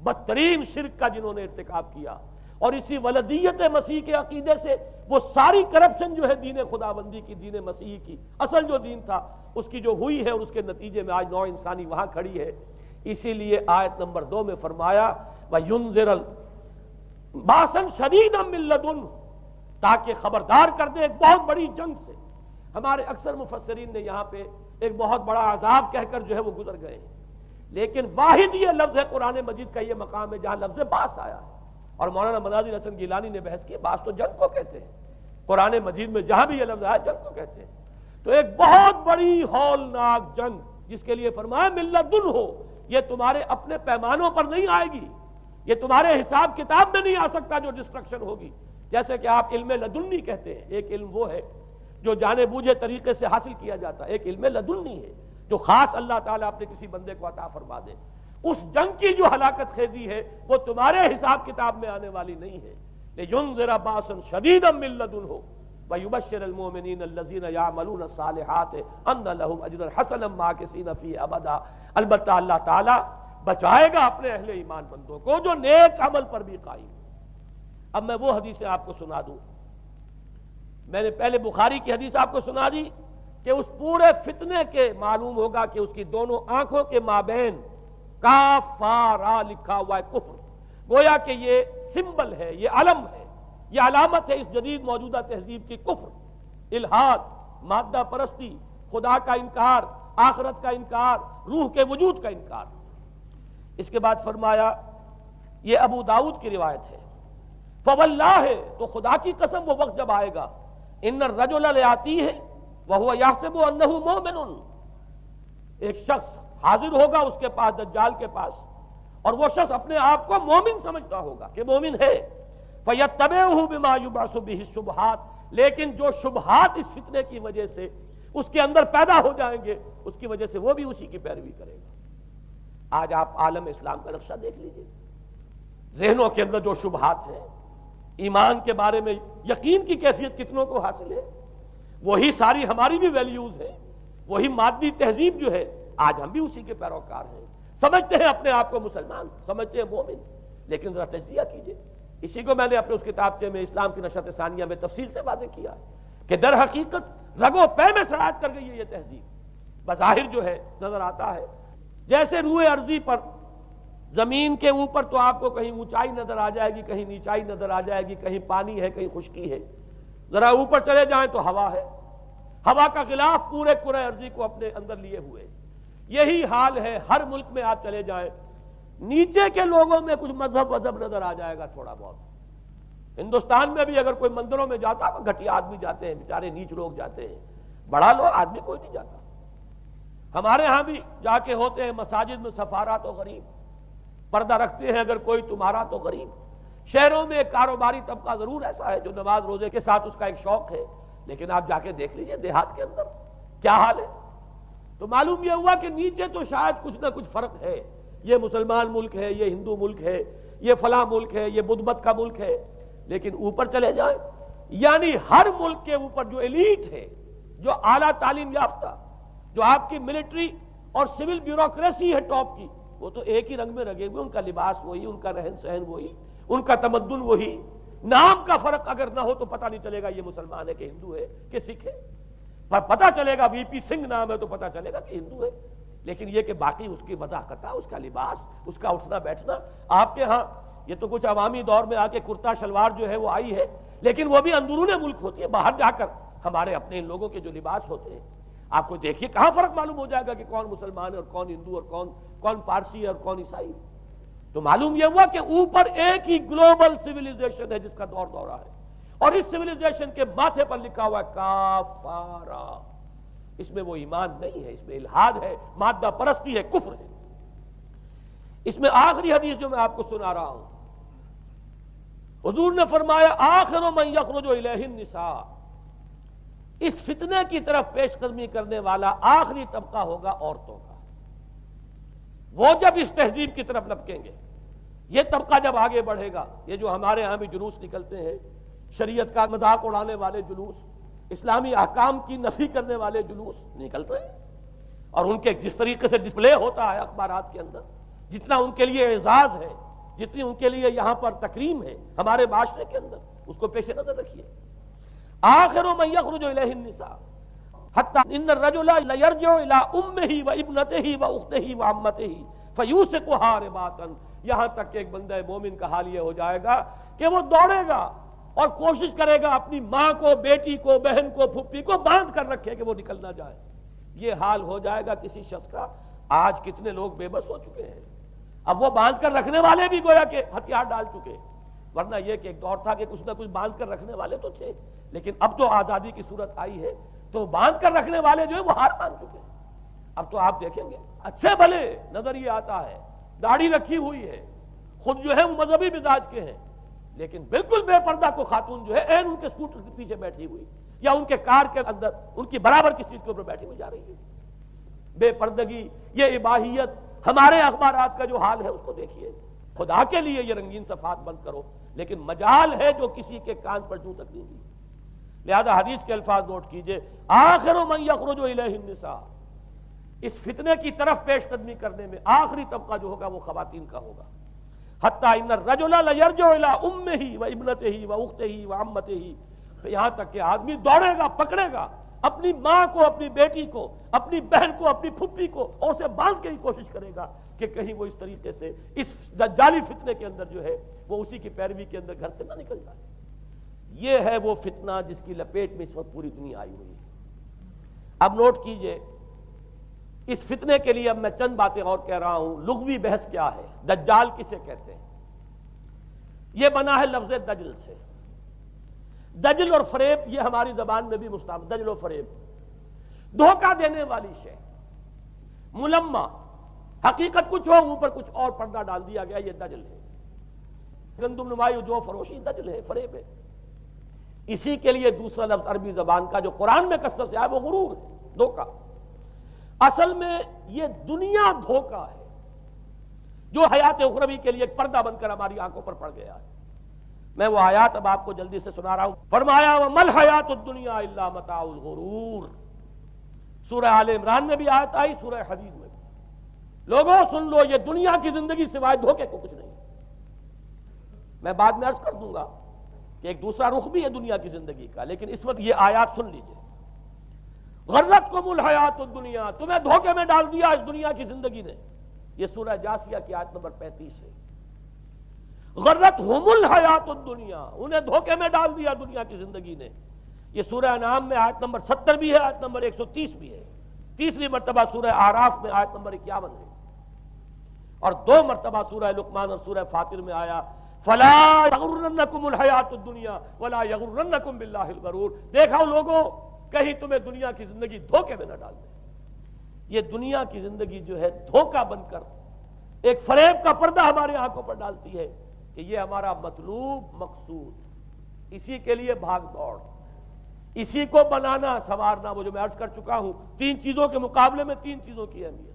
بدترین شرک کا جنہوں نے ارتکاب کیا، اور اسی ولدیت مسیح کے عقیدے سے وہ ساری کرپشن جو ہے دین خداوندی کی، دین مسیحی کی اصل جو دین تھا اس کی جو ہوئی ہے، اور اس کے نتیجے میں آج نوع انسانی وہاں کھڑی ہے۔ اسی لیے آیت نمبر 2 میں فرمایا وَيُنذِرَ بَأْسًا شَدِيدًا مِّن لَّدُنْهُ، تاکہ خبردار کر دے ایک بہت بڑی جنگ سے۔ ہمارے اکثر مفسرین نے یہاں پہ ایک بہت بڑا عذاب کہہ کر جو ہے وہ گزر گئے ہیں، لیکن واحد یہ لفظ ہے قرآن مجید کا یہ مقام ہے جہاں لفظ باس آیا ہے، اور مولانا مناظر حسن گیلانی نے بحث کی باس تو جنگ کو کہتے ہیں، قرآن مجید میں جہاں بھی یہ لفظ آیا جنگ کو کہتے ہیں۔ تو ایک بہت بڑی ہولناک جنگ جس کے لیے فرمایا من لدنہ، یہ تمہارے اپنے پیمانوں پر نہیں آئے گی، یہ تمہارے حساب کتاب میں نہیں آ سکتا جو ڈسٹرکشن ہوگی، جیسے کہ آپ علم لدنی کہتے ہیں۔ ایک علم وہ ہے جو جانے بوجھے طریقے سے حاصل کیا جاتا ہے، ایک علم لدنی ہے جو خاص اللہ تعالیٰ اپنے کسی بندے کو عطا فرما دے۔ اس جنگ کی جو ہلاکت خیزی ہے وہ تمہارے حساب کتاب میں آنے والی نہیں ہے۔ لِيُنذِرَ بَأْسًا شَدِيدًا مِّن لَّدُنْهُ وَيُبَشِّرَ الْمُؤْمِنِينَ الَّذِينَ يَعْمَلُونَ الصَّالِحَاتِ أَنَّ لَهُمْ أَجْرًا حَسَنًا مَّاكِثِينَ فِيهِ أَبَدًا۔ البتہ اللہ تعالیٰ بچائے گا اپنے اہل ایمان بندوں کو جو نیک عمل پر بھی قائم۔ اب میں وہ حدیثیں آپ کو سنا دوں، میں نے پہلے بخاری کی حدیث آپ کو سنا دی کہ اس پورے فتنے کے معلوم ہوگا کہ اس کی دونوں آنکھوں کے مابین کافارا لکھا ہوا ہے کفر، گویا کہ یہ سمبل ہے، یہ علم ہے، یہ علامت ہے اس جدید موجودہ تہذیب کی، کفر، الحاد، مادہ پرستی، خدا کا انکار، آخرت کا انکار، روح کے وجود کا انکار۔ اس کے بعد فرمایا یہ ابو داؤد کی روایت ہے، فواللہ، تو خدا کی قسم وہ وقت جب آئے گا، ان الرجل لیاتیہ وہو یحسب انہ مومن، ایک شخص حاضر ہوگا اس کے پاس، دجال کے پاس، اور وہ شخص اپنے آپ کو مومن سمجھتا ہوگا کہ مومن ہے، فیتبعہ بما یبعث بہ الشبہات، لیکن جو شبہات اس فتنے کی وجہ سے اس کے اندر پیدا ہو جائیں گے اس کی وجہ سے وہ بھی اسی کی پیروی کرے گا۔ آج آپ عالم اسلام کا نقشہ دیکھ لیجئے، ذہنوں کے اندر جو شبہات ہیں، ایمان کے بارے میں یقین کی کیفیت کتنوں کو حاصل ہے، وہی ساری ہماری بھی ویلیوز ہیں، وہی مادی تہذیب جو ہے، آج ہم بھی اسی کے پیروکار ہیں، سمجھتے ہیں اپنے آپ کو مسلمان، سمجھتے ہیں مومن، لیکن ذرا تجزیہ کیجئے۔ اسی کو میں نے اپنے اس کتابچے میں اسلام کی نشأت ثانیہ میں تفصیل سے واضح کیا ہے کہ در حقیقت رگو پے میں سرایت کر گئی ہے یہ تہذیب، بظاہر جو ہے نظر آتا ہے جیسے روئے ارضی پر، زمین کے اوپر تو آپ کو کہیں اونچائی نظر آ جائے گی، کہیں نیچائی نظر آ جائے گی، کہیں پانی ہے کہیں خشکی ہے، ذرا اوپر چلے جائیں تو ہوا ہے، ہوا کا غلاف پورے کرۂ ارضی کو اپنے اندر لیے ہوئے۔ یہی حال ہے ہر ملک میں آپ چلے جائیں، نیچے کے لوگوں میں کچھ مذہب نظر آ جائے گا تھوڑا بہت۔ ہندوستان میں بھی اگر کوئی مندروں میں جاتا تو گھٹیا آدمی جاتے ہیں، بیچارے نیچ لوگ جاتے ہیں، بڑا لوگ آدمی کوئی نہیں جاتا۔ ہمارے ہاں بھی جا کے ہوتے ہیں مساجد میں سفارا تو غریب، پردہ رکھتے ہیں اگر کوئی تمہارا تو غریب۔ شہروں میں ایک کاروباری طبقہ ضرور ایسا ہے جو نماز روزے کے ساتھ اس کا ایک شوق ہے، لیکن آپ جا کے دیکھ لیجئے دیہات کے اندر کیا حال ہے۔ تو معلوم یہ ہوا کہ نیچے تو شاید کچھ نہ کچھ فرق ہے، یہ مسلمان ملک ہے، یہ ہندو ملک ہے، یہ فلاں ملک ہے، یہ بدھ مت کا ملک ہے، لیکن اوپر چلے جائیں یعنی ہر ملک کے اوپر جو ایلیٹ ہے، جو اعلیٰ تعلیم یافتہ، جو آپ کی ملٹری اور سول بیوروکریسی ہے ٹاپ کی، وہ تو ایک ہی رنگ میں رگے ہوئے، ان کا لباس وہی، ان کا رہن سہن وہی، ان کا تمدن وہی، نام کا فرق اگر نہ ہو تو پتہ نہیں چلے گا یہ مسلمان ہے کہ ہندو ہے کہ سکھ ہے، پر پتہ چلے گا وی پی سنگھ نام ہے تو پتہ چلے گا کہ ہندو ہے، لیکن یہ کہ باقی اس کی وضاحت، اس کا لباس، اس کا اٹھنا بیٹھنا، آپ کے ہاں یہ تو کچھ عوامی دور میں آ کے کرتا شلوار جو ہے وہ آئی ہے، لیکن وہ بھی اندرون ملک ہوتی ہے، باہر جا کر ہمارے اپنے ان لوگوں کے جو لباس ہوتے ہیں آپ کو دیکھیے کہاں فرق معلوم ہو جائے گا کہ کون مسلمان ہے اور کون ہندو اور کون پارسی ہے اور کون عیسائی۔ تو معلوم یہ ہوا کہ اوپر ایک ہی گلوبل سویلائزیشن ہے جس کا دورہ ہے، اور اس سویلائزیشن کے ماتھے پر لکھا ہوا ہے کافارا، اس میں وہ ایمان نہیں ہے، اس میں الحاد ہے، مادہ پرستی ہے، کفر ہے۔ اس میں آخری حدیث جو میں آپ کو سنا رہا ہوں، حضور نے فرمایا آخر من یخرج الیہ النساء، اس فتنے کی طرف پیش قدمی کرنے والا آخری طبقہ ہوگا عورتوں کا۔ وہ جب اس تہذیب کی طرف لپکیں گے، یہ طبقہ جب آگے بڑھے گا، یہ جو ہمارے ہاں بھی جلوس نکلتے ہیں، شریعت کا مذاق اڑانے والے جلوس، اسلامی احکام کی نفی کرنے والے جلوس نکلتے ہیں، اور ان کے جس طریقے سے ڈسپلے ہوتا ہے اخبارات کے اندر، جتنا ان کے لیے اعزاز ہے، جتنی ان کے لیے یہاں پر تکریم ہے ہمارے معاشرے کے اندر، اس کو پیش نظر رکھیے۔ آخر من یخرج الیہ النساء حتی ان الرجل لیرجع الی امہ وابنتہ واختہ وعمتہ فیوثقها رباطا، یہاں تک کہ ایک بندہ مومن کا حال یہ ہو جائے گا کہ وہ دوڑے گا اور کوشش کرے گا اپنی ماں کو، بیٹی کو، بہن کو، پھپھی کو باندھ کر رکھے کہ وہ نکل نہ جائے۔ یہ حال ہو جائے گا کسی شخص کا۔ آج کتنے لوگ بے بس ہو چکے ہیں، اب وہ باندھ کر رکھنے والے بھی گویا کہ ہتھیار ڈال چکے، ورنہ یہ کہ ایک دور تھا کہ کچھ نہ کچھ باندھ کر رکھنے والے تو تھے، لیکن اب تو آزادی کی صورت آئی ہے تو باندھ کر رکھنے والے جو ہے وہ ہار مان چکے ہیں۔ اب تو آپ دیکھیں گے اچھے بھلے نظر یہ آتا ہے، داڑھی رکھی ہوئی ہے، خود جو ہے وہ مذہبی مزاج کے ہیں، لیکن بالکل بے پردہ کو خاتون جو ہے این ان کے اسکوٹر کے پیچھے بیٹھی ہوئی یا ان کے کار کے اندر ان کی برابر کی سیٹ کے اوپر بیٹھی ہوئی جا رہی ہے۔ بے پردگی، یہ اباحیت، ہمارے اخبارات کا جو حال ہے اس کو دیکھیے۔ خدا کے لیے یہ رنگین صفحات بند کرو، لیکن مجال ہے جو کسی کے کان پر جوں تک نہیں دی۔ لہذا حدیث کے الفاظ نوٹ کیجئے، آخر من یخرج الیہ النساء، اس فتنے کی طرف پیش قدمی کرنے میں آخری طبقہ جو ہوگا وہ خواتین کا ہوگا۔ حتی ان الرجل لیرجع الی امہ وابنتہ واختہ وعمتہ، یہاں تک کہ آدمی دوڑے گا، پکڑے گا اپنی ماں کو، اپنی بیٹی کو، اپنی بہن کو، اپنی پھپھی کو، اور اسے باندھ کے ہی کوشش کرے گا کہ کہیں وہ اس طریقے سے اس دجالی فتنے کے اندر جو ہے وہ اسی کی پیروی کے اندر گھر سے نہ نکل جائے۔ یہ ہے وہ فتنہ جس کی لپیٹ میں اس وقت پوری دنیا آئی ہوئی ہے۔ اب نوٹ کیجئے، اس فتنے کے لیے اب میں چند باتیں اور کہہ رہا ہوں۔ لغوی بحث کیا ہے؟ دجال کسے کہتے ہیں؟ یہ بنا ہے لفظ دجل سے۔ دجل اور فریب یہ ہماری زبان میں بھی مستعمل، دجل و فریب، دھوکہ دینے والی شے، ملمہ، حقیقت کچھ ہو اوپر کچھ اور پردہ ڈال دیا گیا، یہ دجل ہے۔ گندم نمائی جو فروشی دجل ہے، فریب ہے۔ اسی کے لیے دوسرا لفظ عربی زبان کا جو قرآن میں کثرت سے آیا وہ غرور ہے، دھوکہ۔ اصل میں یہ دنیا دھوکہ ہے جو حیات اخروی کے لیے ایک پردہ بن کر ہماری آنکھوں پر پڑ گیا ہے۔ میں وہ آیات اب آپ کو جلدی سے سنا رہا ہوں۔ فرمایا وَمَا الْحَيَاةُ الدُّنْيَا إِلَّا مَتَاعُ الْغُرُورِ، سورہ آل عمران میں بھی آیت آئی، سورہ حدید میں بھی۔ لوگوں سن لو، یہ دنیا کی زندگی سوائے دھوکے کو کچھ نہیں۔ میں بعد میں عرض کر دوں گا کہ ایک دوسرا رخ بھی ہے دنیا کی زندگی کا، لیکن اس وقت یہ آیات سن لیجئے۔ غرتکم الحیات الدنیا، تمہیں دھوکے میں ڈال دیا اس دنیا کی زندگی نے، یہ سورہ جاسیہ کی آیت نمبر 35 ہے۔ غرتہم الحیات الدنیا، انہیں دھوکے میں ڈال دیا دنیا کی زندگی نے، یہ سورہ انعام میں آیت نمبر 70 بھی ہے، آیت نمبر 130 بھی ہے۔ تیسری مرتبہ سورہ اعراف میں آیت نمبر 51 ہے، اور 2 مرتبہ سورہ لقمان اور سورہ فاطر میں آیا فَلَا يَغُرَّنَّكُمُ الْحَيَاةُ الدُّنْيَا وَلَا يَغُرَّنَّكُمْ بِاللَّهِ الْغَرُورُ، دیکھو لوگوں کہیں تمہیں دنیا کی زندگی دھوکے میں نہ ڈال دے۔ یہ دنیا کی زندگی جو ہے دھوکہ بن کر ایک فریب کا پردہ ہمارے آنکھوں پر ڈالتی ہے کہ یہ ہمارا مطلوب مقصود، اسی کے لیے بھاگ دوڑ، اسی کو بنانا سنوارنا، وہ جو میں عرض کر چکا ہوں 3 چیزوں کے مقابلے میں 3 چیزوں کی اہمیت۔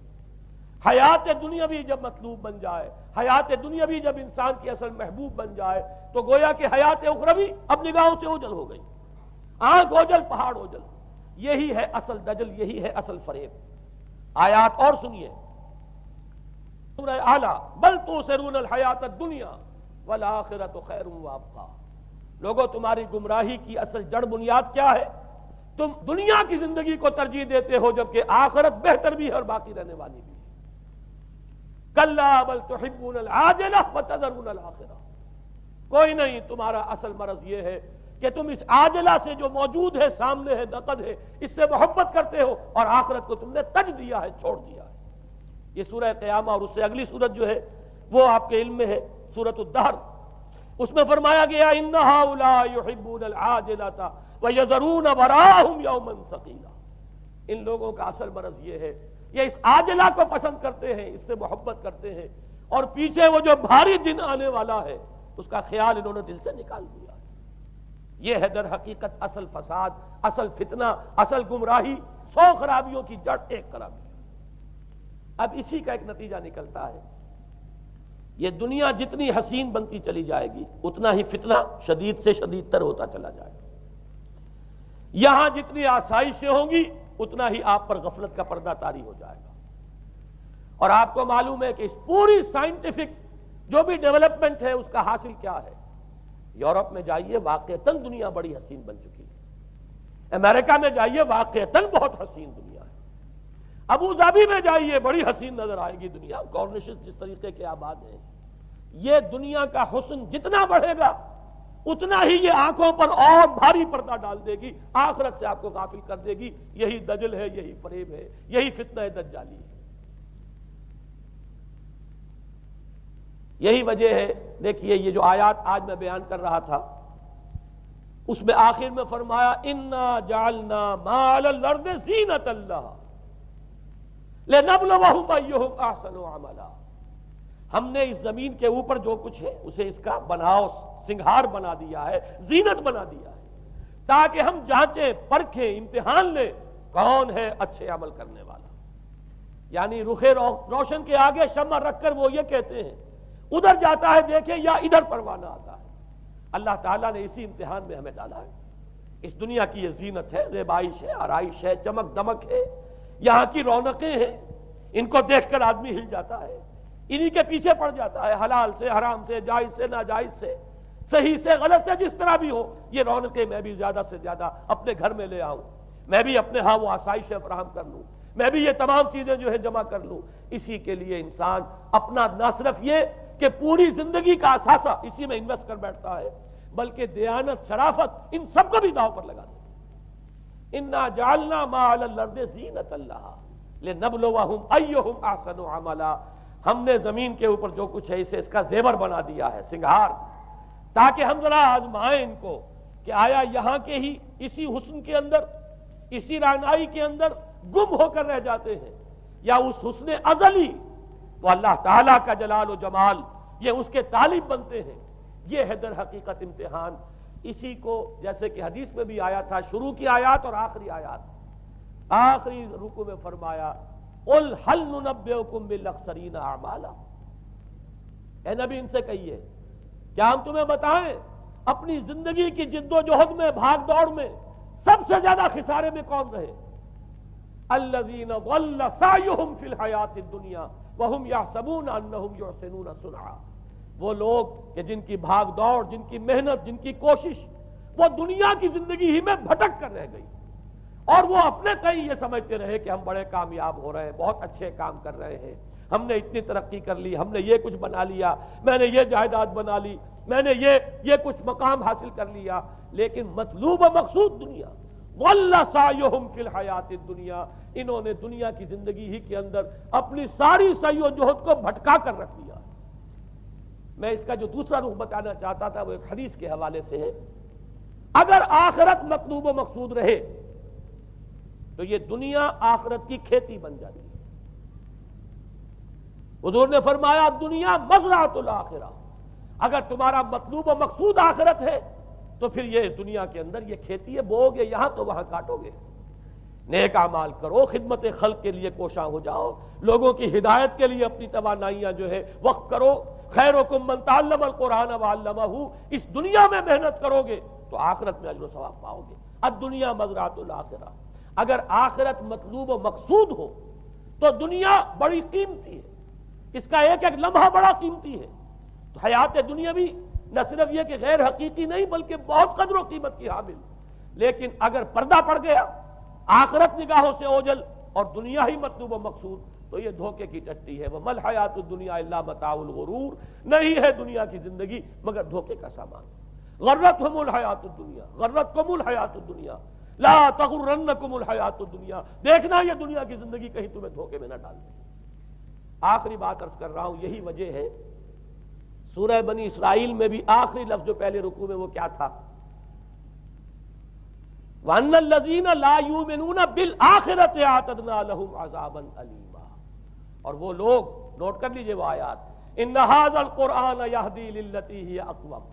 حیات دنیاوی جب مطلوب بن جائے، حیات دنیاوی جب انسان کی اصل محبوب بن جائے، تو گویا کہ حیات اخروی اب نگاہوں سے اوجھل ہو گئی، آنکھ اوجھل پہاڑ اوجھل۔ یہی ہے اصل دجل، یہی ہے اصل فریب۔ آیات اور سنیے، سورہ اعلیٰ بل تؤثرون الحیات الدنیا والآخرۃ خیر وابقیٰ، لوگوں تمہاری گمراہی کی اصل جڑ بنیاد کیا ہے؟ تم دنیا کی زندگی کو ترجیح دیتے ہو جبکہ آخرت بہتر بھی ہے اور باقی رہنے والی بھی ہے۔ کلا بل تحبون العاجلہ وتذرون الآخرہ، کوئی نہیں، تمہارا اصل مرض یہ ہے کہ تم اس عاجلہ سے جو موجود ہے، سامنے ہے، نقد ہے، اس سے محبت کرتے ہو اور آخرت کو تم نے تج دیا ہے، چھوڑ دیا ہے۔ یہ سورہ قیامہ اور اس سے اگلی سورت جو ہے وہ آپ کے علم میں ہے، سورۃ الدہر، اس میں فرمایا گیا ان هؤلاء يحبون العاجلة ويذرون وراءهم يوما ثقيلا، ان لوگوں کا اصل مرض یہ ہے، یہ اس عاجلہ کو پسند کرتے ہیں، اس سے محبت کرتے ہیں، اور پیچھے وہ جو بھاری دن آنے والا ہے اس کا خیال انہوں نے دل سے نکال دیا۔ یہ ہے در حقیقت اصل فساد، اصل فتنہ، اصل گمراہی، 100 خرابیوں کی جڑ ایک خرابی۔ اب اسی کا ایک نتیجہ نکلتا ہے، یہ دنیا جتنی حسین بنتی چلی جائے گی اتنا ہی فتنہ شدید سے شدید تر ہوتا چلا جائے گا۔ یہاں جتنی آسائشیں ہوں گی اتنا ہی آپ پر غفلت کا پردہ طاری ہو جائے گا۔ اور آپ کو معلوم ہے کہ اس پوری سائنٹیفک جو بھی ڈیولپمنٹ ہے اس کا حاصل کیا ہے؟ یورپ میں جائیے واقعتاً دنیا بڑی حسین بن چکی ہے، امریکہ میں جائیے واقعتاً بہت حسین دنیا ہے، ابو ظبی میں جائیے بڑی حسین نظر آئے گی دنیا، کارنیشس جس طریقے کے آباد ہیں۔ یہ دنیا کا حسن جتنا بڑھے گا اتنا ہی یہ آنکھوں پر اور بھاری پردہ ڈال دے گی، آخرت سے آپ کو غافل کر دے گی۔ یہی دجل ہے، یہی فریب ہے، یہی فتنہ دجالی ہے۔ یہی وجہ ہے، دیکھیے یہ جو آیات آج میں بیان کر رہا تھا اس میں آخر میں فرمایا انا جعلنا ما علی الارض زینۃ اللہ لنبلوہم ایہم احسن عملا۔ ہم نے اس زمین کے اوپر جو کچھ ہے اسے اس کا بناؤ سنگھار بنا دیا ہے، زینت بنا دیا ہے، تاکہ ہم جانچیں، پرکھیں، امتحان لیں کون ہے اچھے عمل کرنے والا۔ یعنی رخ روشن کے آگے شمع رکھ کر وہ یہ کہتے ہیں ادھر جاتا ہے دیکھیں یا ادھر پروانہ آتا ہے۔ اللہ تعالیٰ نے اسی امتحان میں ہمیں ڈالا ہے۔ اس دنیا کی یہ زینت ہے، زیبائش ہے، آرائش ہے، چمک دمک ہے، یہاں کی رونقیں ہیں، ان کو دیکھ کر آدمی ہل جاتا ہے، انہی کے پیچھے پڑ جاتا ہے، حلال سے حرام سے، جائز سے ناجائز سے، صحیح سے غلط سے، جس طرح بھی ہو یہ رونقیں میں بھی زیادہ سے زیادہ اپنے گھر میں لے آؤں، میں بھی اپنے ہاں وہ آسائشیں فراہم کر لوں، میں بھی یہ تمام چیزیں جو ہے جمع کر لوں۔ اسی کے لیے انسان اپنا نہ صرف یہ کہ پوری زندگی کا اثاثہ اسی میں انویسٹ کر بیٹھتا ہے، بلکہ دیانت، شرافت، ان سب کو بھی داؤ پر لگا دیتا ہے۔ انا جعلنا ما علی الارض زینۃ اللہ لنبلوہم ایہم احسن عملا۔ ہم نے زمین کے اوپر جو کچھ ہے اسے اس کا زیور بنا دیا ہے، سنگھار، تاکہ ہم ذرا آزمائیں ان کو کہ آیا یہاں کے ہی اسی حسن کے اندر، اسی رعنائی کے اندر گم ہو کر رہ جاتے ہیں، یا اس حسن ازلی وہ اللہ تعالیٰ کا جلال و جمال یہ اس کے طالب بنتے ہیں۔ یہ ہے در حقیقت امتحان۔ اسی کو جیسے کہ حدیث میں بھی آیا تھا، شروع کی آیات اور آخری آیات، آخری رکوع میں فرمایا قل هل ننبئکم بالاخسرین اعمالا، اے نبی ان سے کہیے کیا ہم تمہیں بتائیں اپنی زندگی کی جد و جہد میں، بھاگ دوڑ میں سب سے زیادہ خسارے میں کون رہے؟ الذین ضل سعیہم فی الحیاۃ الدنیا وہم یحسبون انہم یحسنون صنعا، وہ لوگ کہ جن کی بھاگ دوڑ، جن کی محنت، جن کی کوشش وہ دنیا کی زندگی ہی میں بھٹک کر رہ گئی، اور وہ اپنے کہیں یہ سمجھتے رہے کہ ہم بڑے کامیاب ہو رہے ہیں، بہت اچھے کام کر رہے ہیں، ہم نے اتنی ترقی کر لی، ہم نے یہ کچھ بنا لیا، میں نے یہ جائیداد بنا لی، میں نے یہ کچھ مقام حاصل کر لیا، لیکن مطلوب و مقصود دنیا۔ ضل سعیہم فی الحیاۃ الدنیا، انہوں نے دنیا کی زندگی ہی کے اندر اپنی ساری سعی و جہد کو بھٹکا کر رکھ دیا۔ میں اس کا جو دوسرا رخ بتانا چاہتا تھا وہ ایک حدیث کے حوالے سے ہے۔ اگر آخرت مطلوب و مقصود رہے تو یہ دنیا آخرت کی کھیتی بن جاتی ہے۔ حضور نے فرمایا دنیا مزرعۃ الآخرہ، اگر تمہارا مطلوب و مقصود آخرت ہے تو پھر یہ دنیا کے اندر یہ کھیتی ہے، بو گے یہاں تو وہاں کاٹو گے، نیک اعمال کرو، خدمت خلق کے لیے کوشاں ہو جاؤ، لوگوں کی ہدایت کے لیے اپنی توانائیاں جو ہے وقف کرو، خیرکم من تعلم القرآن وعلمہ، اس دنیا میں محنت کرو گے تو آخرت میں اجر و ثواب پاؤ گے۔ الدنیا مزرعۃ الآخرہ، اگر آخرت مطلوب و مقصود ہو تو دنیا بڑی قیمتی ہے، اس کا ایک ایک لمحہ بڑا قیمتی ہے۔ تو حیات دنیا بھی نہ صرف یہ کہ غیر حقیقی نہیں بلکہ بہت قدر و قیمت کی حامل، لیکن اگر پردہ پڑ گیا، آخرت نگاہوں سے اوجھل اور دنیا ہی مطلوب و مقصود، تو یہ دھوکے کی ٹٹی ہے۔ وَمَا الْحَيَاةُ الدُّنْيَا إِلَّا مَتَاعُ الْغُرُورِ، نہیں ہے دنیا کی زندگی مگر دھوکے کا سامان۔ غرتہم الحیات الدنیا، غرتکم الحیات الدنیا، لا تغرنکم الحیات الدنیا، دیکھنا یہ دنیا کی زندگی کہیں تمہیں دھوکے میں نہ ڈال دے۔ آخری بات عرض کر رہا ہوں، یہی وجہ ہے سورہ بنی اسرائیل میں بھی آخری لفظ جو پہلے رکوع میں وہ کیا تھا؟ وَأَنَّ الَّذِينَ لَا يُؤْمِنُونَ بِالْآخِرَةِ أَعْتَدْنَا لَهُمْ عَذَابًا أَلِيمًا. اور وہ لوگ، نوٹ کر لیجئے وہ آیات، إِنَّ هَذَا الْقُرْآنَ يَهْدِي لِلَّتِي هِيَ أَقْوَمُ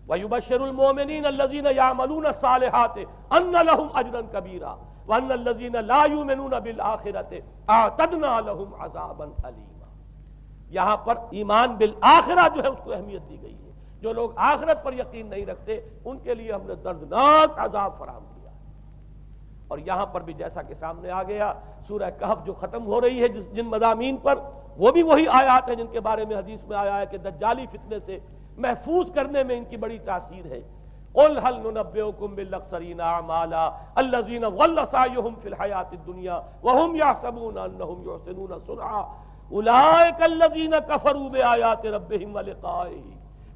وَيُبَشِّرُ الْمُؤْمِنِينَ الَّذِينَ يَعْمَلُونَ الصَّالِحَاتِ أَنَّ لَهُمْ أَجْرًا كَبِيرًا وَأَنَّ الَّذِينَ لَا يُؤْمِنُونَ بِالْآخِرَةِ أَعْتَدْنَا لَهُمْ عَذَابًا أَلِيمًا. یہاں پر ایمان بالآخرہ جو ہے اس کو اہمیت دی گئی ہے. جو لوگ آخرت پر یقین نہیں رکھتے ان کے لیے ہم نے دردناک عذاب فراہم کیا. اور یہاں پر بھی جیسا کہ سامنے آ گیا، سورہ کہف جو ختم ہو رہی ہے جن مضامین پر، وہ بھی وہی آیات ہیں جن کے بارے میں حدیث میں آیا ہے کہ دجالی فتنے سے محفوظ کرنے میں ان کی بڑی تاثیر ہے. قل هل ننبئكم بالاخسرين اعمالا الذين ضل سعيهم في الحياة الدنيا وهم يحسبون انهم يحسنون صنعا اولئك الذين كفروا بآيات ربهم ولقائه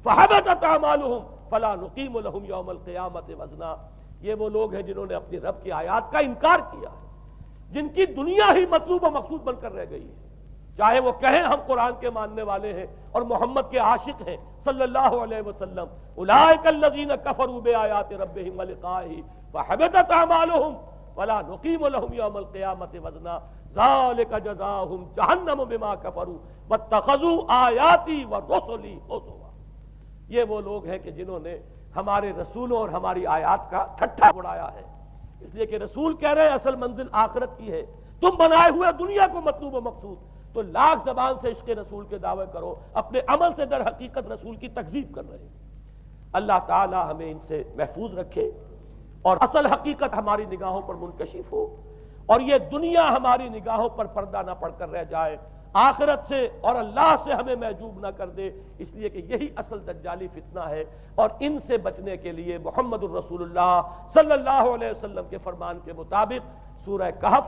فحبطت اعمالهم فلا نقيم لهم يوم القيامة وزنا. یہ وہ لوگ ہیں جنہوں نے اپنی رب کی آیات کا انکار کیا ہے، جن کی دنیا ہی مطلوب و مقصود بن کر رہ گئی ہے. چاہے وہ کہیں ہم قرآن کے ماننے والے ہیں اور محمد کے عاشق ہیں صلی اللہ علیہ وسلم، اولئک الذین کفروا بآیات ربہم ولقائہ فحبطت اعمالہم ولا نقیم لہم یوم القیامۃ وزنا ذالک جزاؤہم جہنم بما کفروا واتخذوا آیاتی ورسلی ہزوا. یہ وہ لوگ ہیں کہ جنہوں نے ہمارے رسولوں اور ہماری آیات کا ٹھٹھا اڑایا ہے. اس لیے کہ رسول کہہ رہے ہیں اصل منزل آخرت کی ہے، تم بنائے ہوئے دنیا کو مطلوب و مقصود. تو لاکھ زبان سے عشق رسول کے دعوے کرو، اپنے عمل سے در حقیقت رسول کی تکذیب کر رہے ہیں. اللہ تعالی ہمیں ان سے محفوظ رکھے اور اصل حقیقت ہماری نگاہوں پر منکشف ہو، اور یہ دنیا ہماری نگاہوں پر پردہ نہ پڑ کر رہ جائے، آخرت سے اور اللہ سے ہمیں محجوب نہ کر دے. اس لیے کہ یہی اصل دجالی فتنہ ہے، اور ان سے بچنے کے لیے محمد الرسول اللہ صلی اللہ علیہ وسلم کے فرمان کے مطابق سورہ کہف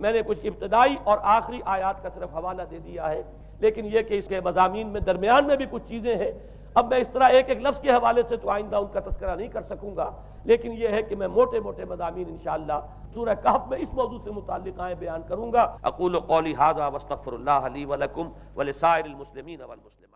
میں نے کچھ ابتدائی اور آخری آیات کا صرف حوالہ دے دیا ہے، لیکن یہ کہ اس کے مضامین میں درمیان میں بھی کچھ چیزیں ہیں. اب میں اس طرح ایک ایک لفظ کے حوالے سے تو آئندہ ان کا تذکرہ نہیں کر سکوں گا، لیکن یہ ہے کہ میں موٹے موٹے مضامین انشاءاللہ سورہ کہف میں اس موضوع سے متعلق بیان کروں گا. اقول قولی ھذا واستغفر اللہ لی ولکم ولسائر المسلمین والمسلمات.